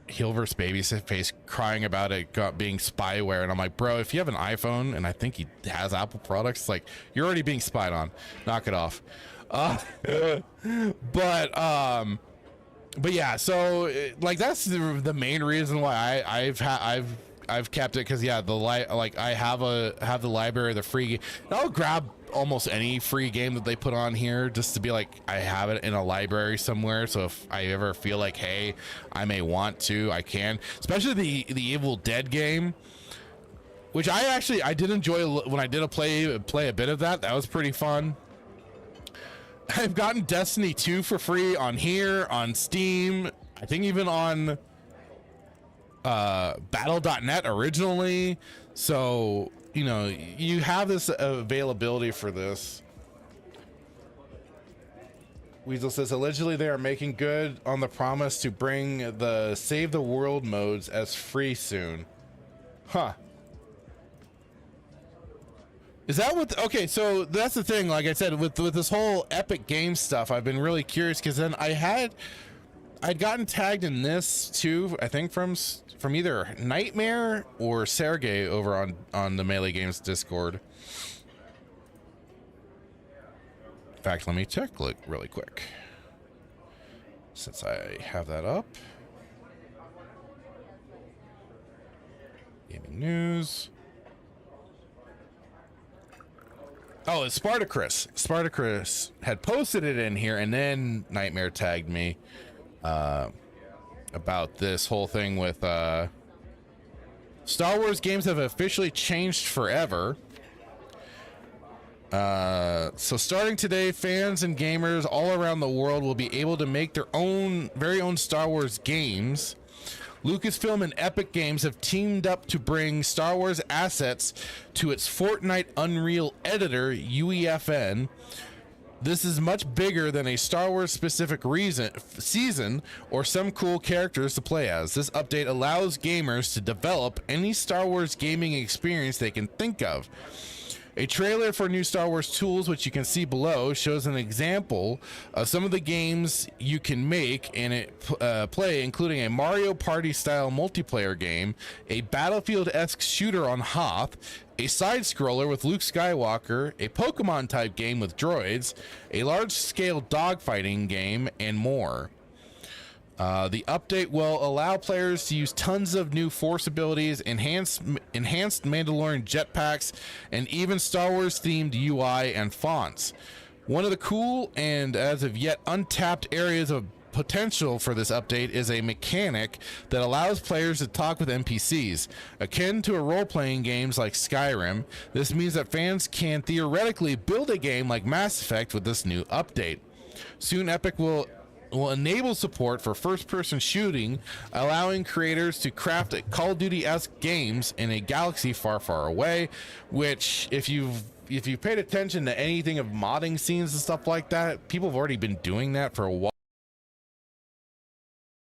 Heel vs. Babyface crying about it being spyware, and I'm like, bro, if you have an iPhone, and I think he has Apple products, like, you're already being spied on. Knock it off. But yeah, so like that's the main reason why I've kept it, because yeah, I have the library, the free game. I'll grab almost any free game that they put on here just to be like, I have it in a library somewhere, so if I ever feel like, hey, I may want to, I can. Especially the Evil Dead game, which I did enjoy when I did play a bit of that. That was pretty fun. I've gotten Destiny 2 for free on here, on Steam, I think even on battle.net originally. So, you know, you have this availability for this. Weasel says, allegedly they are making good on the promise to bring the Save the World modes as free soon. Huh. Is that what? Okay, so that's the thing. Like I said, with this whole Epic Games stuff, I've been really curious, because then I'd gotten tagged in this too, I think from either Nightmare or Sergey over on the Melee Games Discord. In fact, let me check really quick, since I have that up. Gaming news. Oh, it's Spartacus. Spartacus had posted it in here, and then Nightmare tagged me about this whole thing with Star Wars games have officially changed forever. So starting today, fans and gamers all around the world will be able to make their very own Star Wars games. Lucasfilm and Epic Games have teamed up to bring Star Wars assets to its Fortnite Unreal editor, UEFN. This is much bigger than a Star Wars specific season or some cool characters to play as. This update allows gamers to develop any Star Wars gaming experience they can think of. A trailer for new Star Wars tools, which you can see below, shows an example of some of the games you can make and play, including a Mario Party style multiplayer game, a Battlefield-esque shooter on Hoth, a side-scroller with Luke Skywalker, a Pokemon type game with droids, a large-scale dogfighting game, and more. The update will allow players to use tons of new Force abilities, enhanced Mandalorian jetpacks, and even Star Wars themed UI and fonts. One of the cool and as of yet untapped areas of potential for this update is a mechanic that allows players to talk with NPCs. Akin to a role-playing games like Skyrim, this means that fans can theoretically build a game like Mass Effect with this new update. Soon Epic will enable support for first-person shooting, allowing creators to craft Call of Duty-esque games in a galaxy far, far away, which, if you've paid attention to anything of modding scenes and stuff like that, people have already been doing that for a while.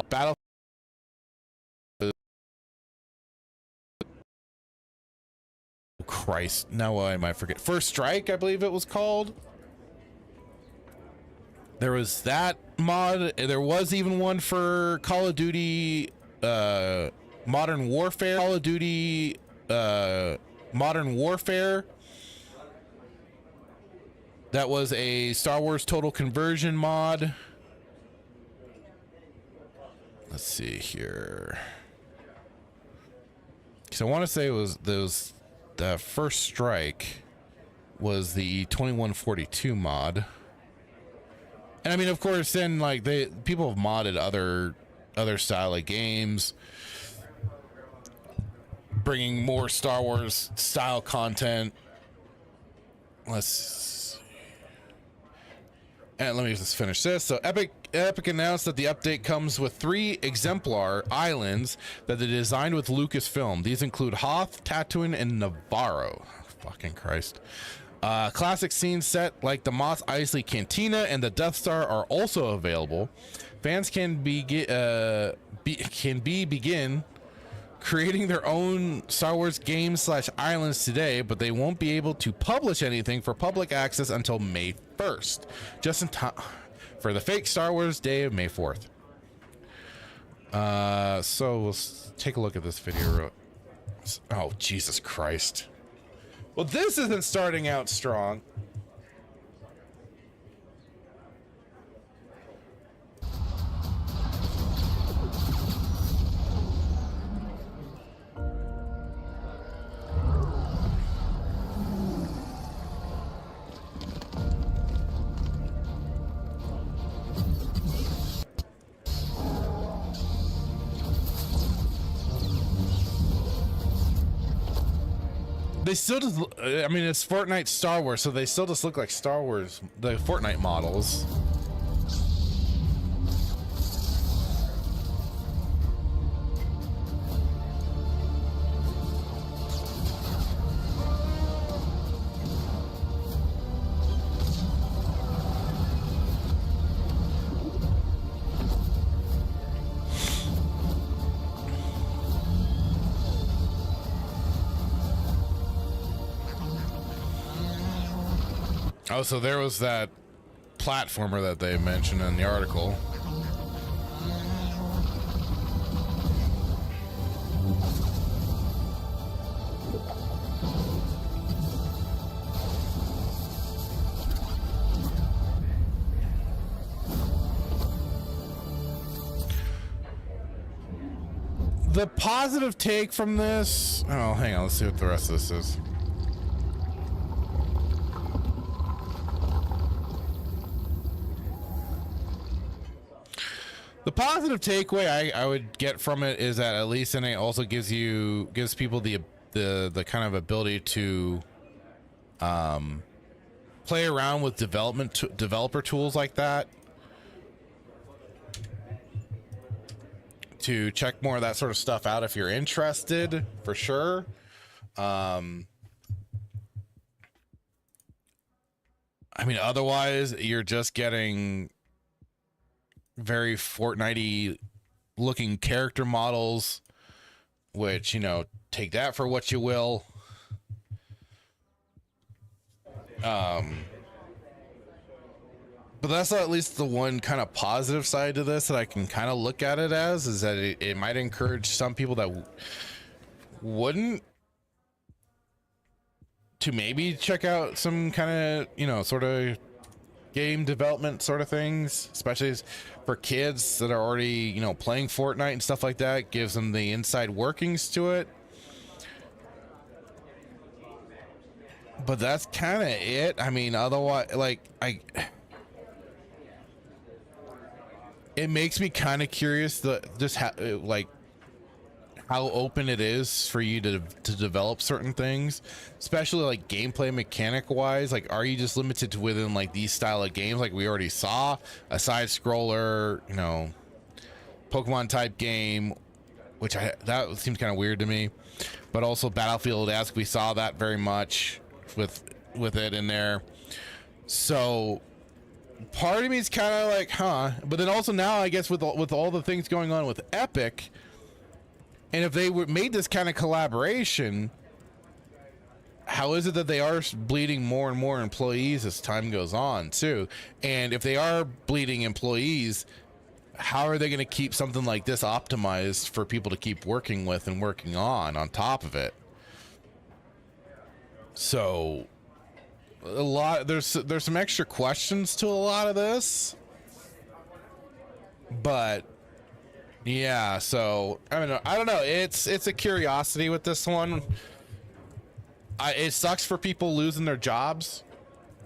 Battle Christ, now I might forget. First Strike, I believe it was called. There was that mod. There was even one for Call of Duty Modern Warfare. Call of Duty Modern Warfare. That was a Star Wars Total Conversion mod. Let's see here. because I want to say it was those the first strike was the 2142 mod. And I mean, of course, then like people have modded other style of games, bringing more Star Wars style content. And let me just finish this. So Epic announced that the update comes with 3 exemplar islands that they designed with Lucasfilm. These include Hoth, Tatooine, and Navarro. Fucking Christ. Classic scenes set like the Mos Eisley Cantina and the Death Star are also available. Fans can begin creating their own Star Wars games / islands today, but they won't be able to publish anything for public access until May 1st, just in time for the fake Star Wars Day of May 4th. So we'll take a look at this video. Oh, Jesus Christ. Well, this isn't starting out strong. They still just, I mean, it's Fortnite Star Wars, so they still just look like Star Wars, the Fortnite models. Oh, so there was that platformer that they mentioned in the article. The positive take from this... Oh, hang on. Let's see what the rest of this is. The positive takeaway I would get from it is that at least it also gives people the kind of ability to play around with developer tools like that, to check more of that sort of stuff out if you're interested, for sure. I mean, otherwise you're just getting very Fortnite-y looking character models, which, you know, take that for what you will. But that's at least the one kind of positive side to this that I can kind of look at it as, is that it might encourage some people that wouldn't to maybe check out some kind of, you know, sort of game development sort of things, especially for kids that are already, you know, playing Fortnite and stuff like that. Gives them the inside workings to it. But that's kind of it. I mean, otherwise, like, it makes me kind of curious like how open it is for you to develop certain things, especially like gameplay mechanic wise. Like, are you just limited to within like these style of games, like we already saw a side scroller, you know, Pokemon type game, which that seems kind of weird to me. But also Battlefield-esque, we saw that very much with it in there. So part of me is kind of like, huh. But then also now, I guess with all the things going on with Epic, and if they made this kind of collaboration, how is it that they are bleeding more and more employees as time goes on too? And if they are bleeding employees, how are they going to keep something like this optimized for people to keep working with and working on top of it? So there's some extra questions to a lot of this, but Yeah, so I don't know. It's a curiosity with this one. It sucks for people losing their jobs,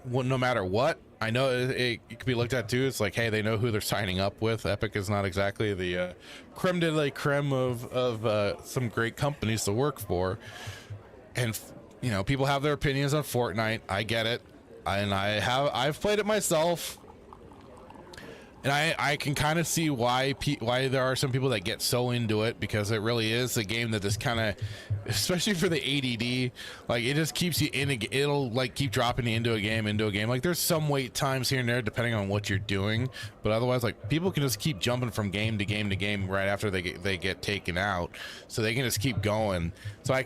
no matter what. I know it could be looked at too. It's like, hey, they know who they're signing up with. Epic is not exactly the creme de la creme of some great companies to work for, and you know, people have their opinions on Fortnite. I get it, and I've played it myself. And I can kind of see why there are some people that get so into it, because it really is a game that just kind of, especially for the ADD, like it just keeps you in it'll like keep dropping you into a game. Like there's some wait times here and there depending on what you're doing, but otherwise like people can just keep jumping from game to game to game right after they get taken out, so they can just keep going. So I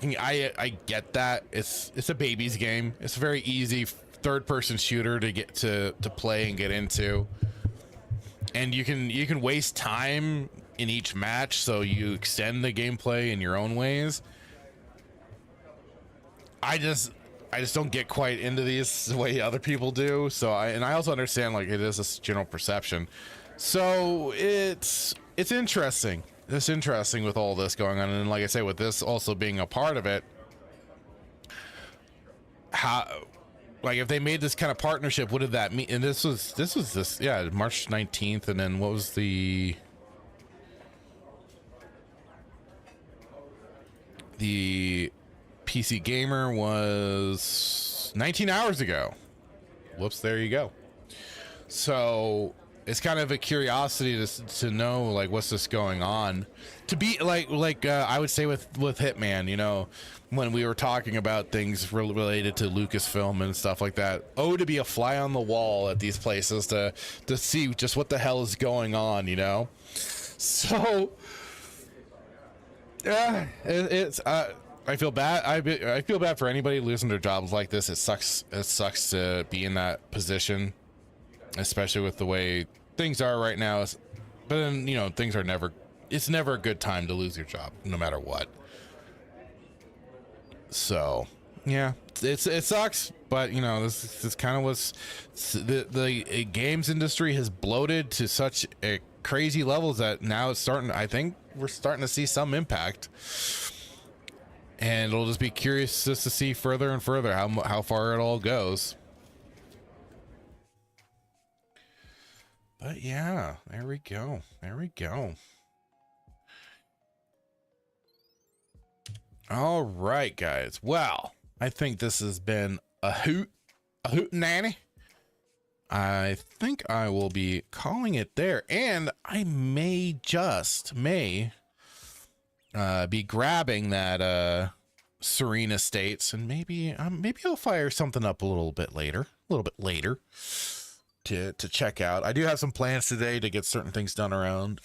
get that. It's a baby's game. It's a very easy third person shooter to get to play and get into. And you can waste time in each match, so you extend the gameplay in your own ways. I just don't get quite into these the way other people do. So I also understand like it is a general perception. So it's interesting. It's interesting with all this going on, and like I say, with this also being a part of it, how. Like if they made this kind of partnership, what did that mean? And this was March 19th, and then what was the PC Gamer was 19 hours ago. Whoops, there you go. So it's kind of a curiosity to know like what's this going on. To be like I would say with Hitman, you know, when we were talking about things related to Lucasfilm and stuff like that, to be a fly on the wall at these places to see just what the hell is going on, you know. So it's I feel bad. I feel bad for anybody losing their jobs like this. It sucks to be in that position, especially with the way things are right now. But then, you know, it's never a good time to lose your job, no matter what. So yeah, it sucks, but you know, this kind of was the games industry has bloated to such a crazy levels that now it's starting. I think we're starting to see some impact, and it'll just be curious just to see further and further how far it all goes. But yeah, there we go. All right, guys. Well, I think this has been a hoot nanny. I think I will be calling it there, and I may be grabbing that Serene Estates, and maybe I'll fire something up a little bit later to check out. I do have some plans today to get certain things done around,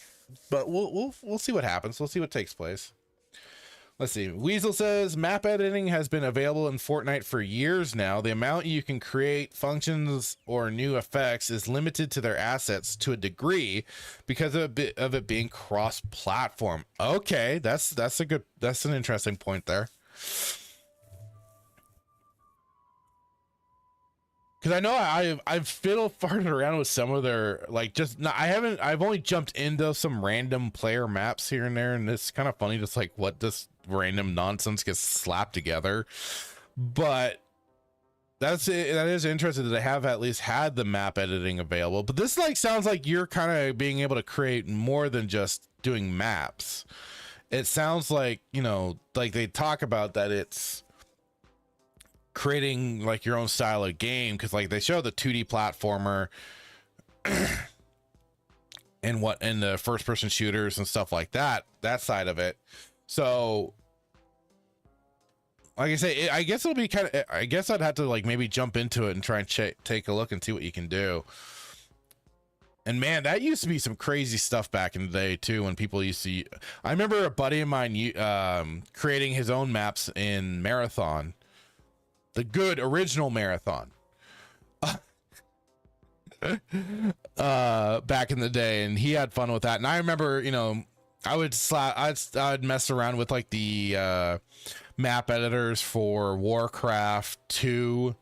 but we'll see what happens. We'll see what takes place. Let's see. Weasel says map editing has been available in Fortnite for years now. The amount you can create functions or new effects is limited to their assets to a degree because of it being cross-platform. Okay, that's an interesting point there. Because I know I've farted around with some of their I've only jumped into some random player maps here and there, and it's kind of funny just like what this random nonsense gets slapped together. But that is interesting that they have at least had the map editing available. But this sounds like you're kind of being able to create more than just doing maps. It sounds like, you know, like they talk about that it's creating like your own style of game, because like they show the 2D platformer and the first person shooters and stuff like that side of it. So like I say, I guess it'll be I guess I'd have to like maybe jump into it and try and take a look and see what you can do. And man, that used to be some crazy stuff back in the day too, when people used to. I remember a buddy of mine creating his own maps in Marathon. The good original Marathon. Back in the day, and he had fun with that. And I remember, you know, I'd mess around with like the map editors for Warcraft 2,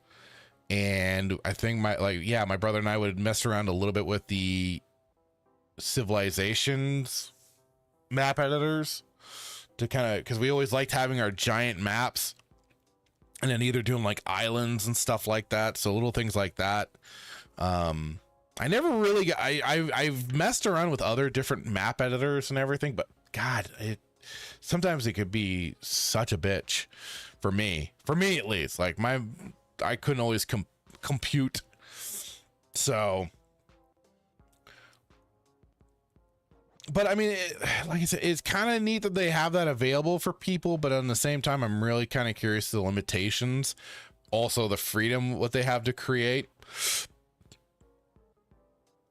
and I think my brother and I would mess around a little bit with the Civilizations map editors to kind of, because we always liked having our giant maps and then either doing like islands and stuff like that. So little things like that. I never really got, I've messed around with other different map editors and everything, but God, sometimes it could be such a bitch for me at least. Like I couldn't always compute. So, but I mean, like I said, it's kind of neat that they have that available for people, but at the same time, I'm really kind of curious to the limitations, also the freedom, what they have to create.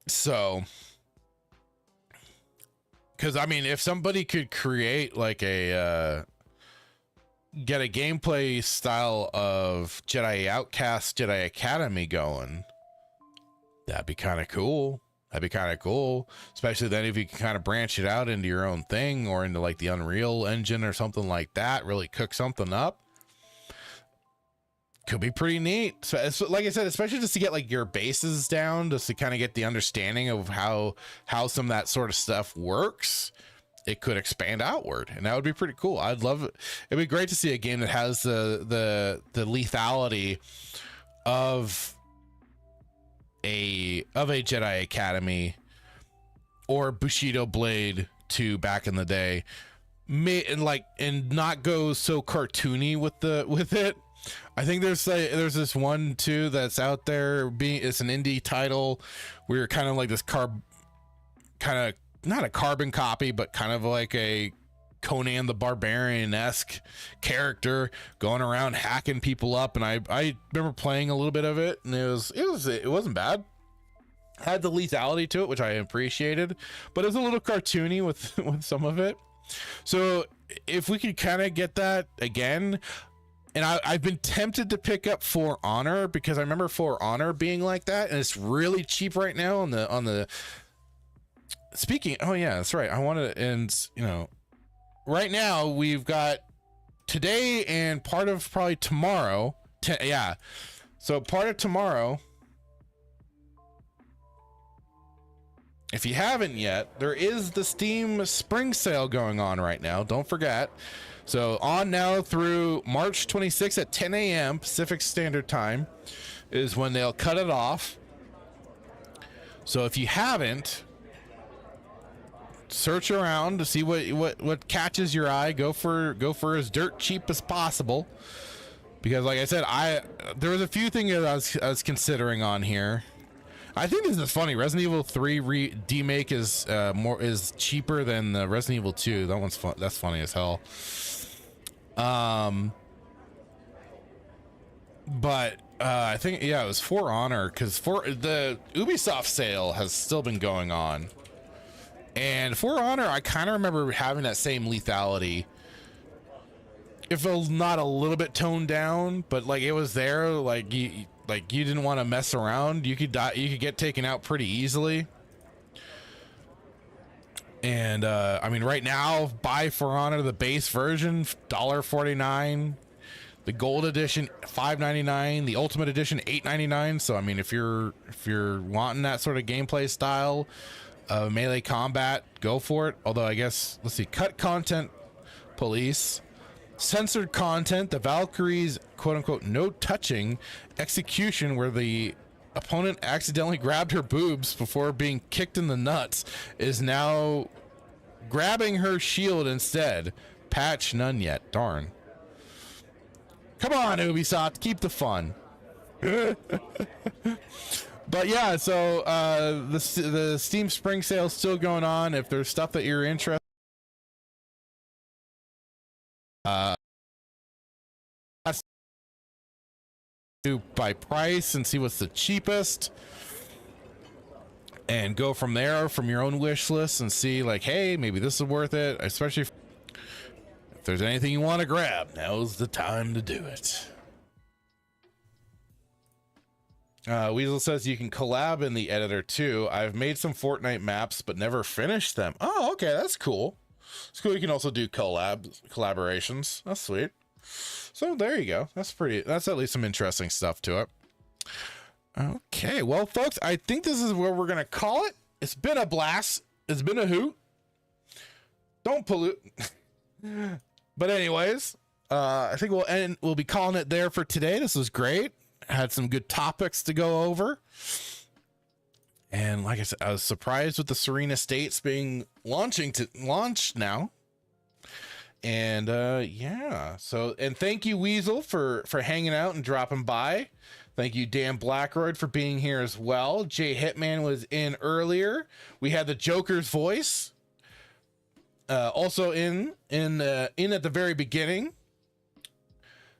So, because I mean, if somebody could create like get a gameplay style of Jedi Outcast, Jedi Academy going, that'd be kind of cool. That'd be kind of cool, especially then if you can kind of branch it out into your own thing or into like the Unreal Engine or something like that, really cook something up. Could be pretty neat. So it's, like I said, especially just to get like your bases down, just to kind of get the understanding of how some of that sort of stuff works. It could expand outward, and that would be pretty cool. I'd love it. It'd be great to see a game that has the lethality of a Jedi Academy or Bushido Blade 2 back in the day, and not go so cartoony with it. I think there's this one too that's out there. It's an indie title where you're kind of like this kind of not a carbon copy, but kind of like a Conan the Barbarian-esque character going around hacking people up. And I remember playing a little bit of it, and it wasn't bad. Had the lethality to it, which I appreciated, but it was a little cartoony with some of it. So if we could kind of get that again. And I've been tempted to pick up For Honor, because I remember For Honor being like that, and it's really cheap right now on the speaking. Oh yeah, that's right. I wanted, and you know, right now we've got today and part of probably tomorrow. Yeah. So part of tomorrow, if you haven't yet, there is the Steam spring sale going on right now. Don't forget. So on now through March 26th at 10 a.m. Pacific Standard Time is when they'll cut it off. So if you haven't, search around to see what catches your eye. Go for as dirt cheap as possible, because like I said, there was a few things that I was considering on here. I think this is funny. Resident Evil 3 remake is cheaper than the Resident Evil 2. That one's fun. That's funny as hell. But I think, yeah, it was For Honor, because the Ubisoft sale has still been going on, and For Honor, I kind of remember having that same lethality, if it was not a little bit toned down, but like it was there. Like you didn't want to mess around. You could die. You could get taken out pretty easily. And I mean, right now, buy For Honor the base version, $1.49. The gold edition, $5.99. The ultimate edition, $8.99. So I mean, if you're wanting that sort of gameplay style of melee combat, go for it. Although I guess, let's see, cut content police, censored content, the Valkyrie's quote unquote no touching execution, where the opponent accidentally grabbed her boobs before being kicked in the nuts, is now grabbing her shield instead. Patch none yet. Darn. Come on, Ubisoft, keep the fun. But yeah, so the Steam Spring sale is still going on. If there's stuff that you're interested by price and see what's the cheapest, and go from there from your own wish list and see like, hey, maybe this is worth it. Especially if there's anything you want to grab, now's the time to do it. Weasel says you can collab in the editor too. I've made some Fortnite maps but never finished them. Oh, okay, that's cool. It's cool. You can also do collaborations. That's sweet. So there you go. That's at least some interesting stuff to it. Okay, well, folks, I think this is where we're gonna call it. It's been a blast. It's been a hoot. don't pollute. But anyways, I think we'll be calling it there for today. This was great. Had some good topics to go over. And like I said, I was surprised with the Serene Estates being launched now. And yeah, so, and thank you, Weasel, for hanging out and dropping by. Thank you, Dan Blackroyd, for being here as well. Jay Hitman was in earlier. We had the Joker's voice also in at the very beginning.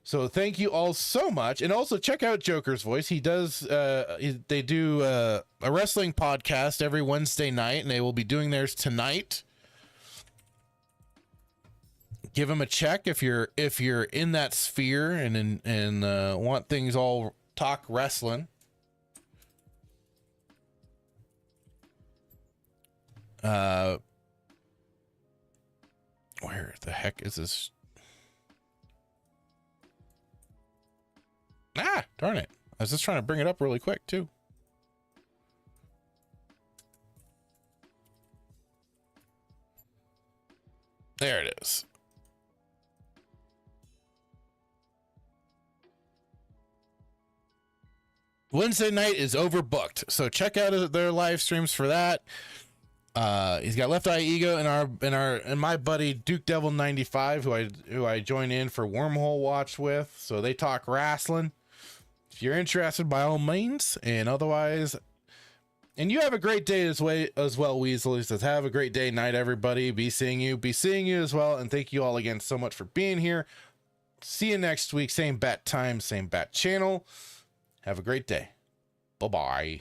So thank you all so much. And also check out Joker's voice. He does they do a wrestling podcast every Wednesday night, and they will be doing theirs tonight. Give him a check if you're in that sphere and want things all talk wrestling. Where the heck is this? Ah, darn it. I was just trying to bring it up really quick too. There it is. Wednesday night is overbooked, so check out their live streams for that. He's got Left Eye Ego and my buddy Duke Devil 95, who I join in for Wormhole Watch with. So they talk wrestling. If you're interested, by all means, and otherwise, and you have a great day as well, Weasel. He says, have a great day, night, everybody. Be seeing you as well, and thank you all again so much for being here. See you next week, same bat time, same bat channel. Have a great day. Bye-bye.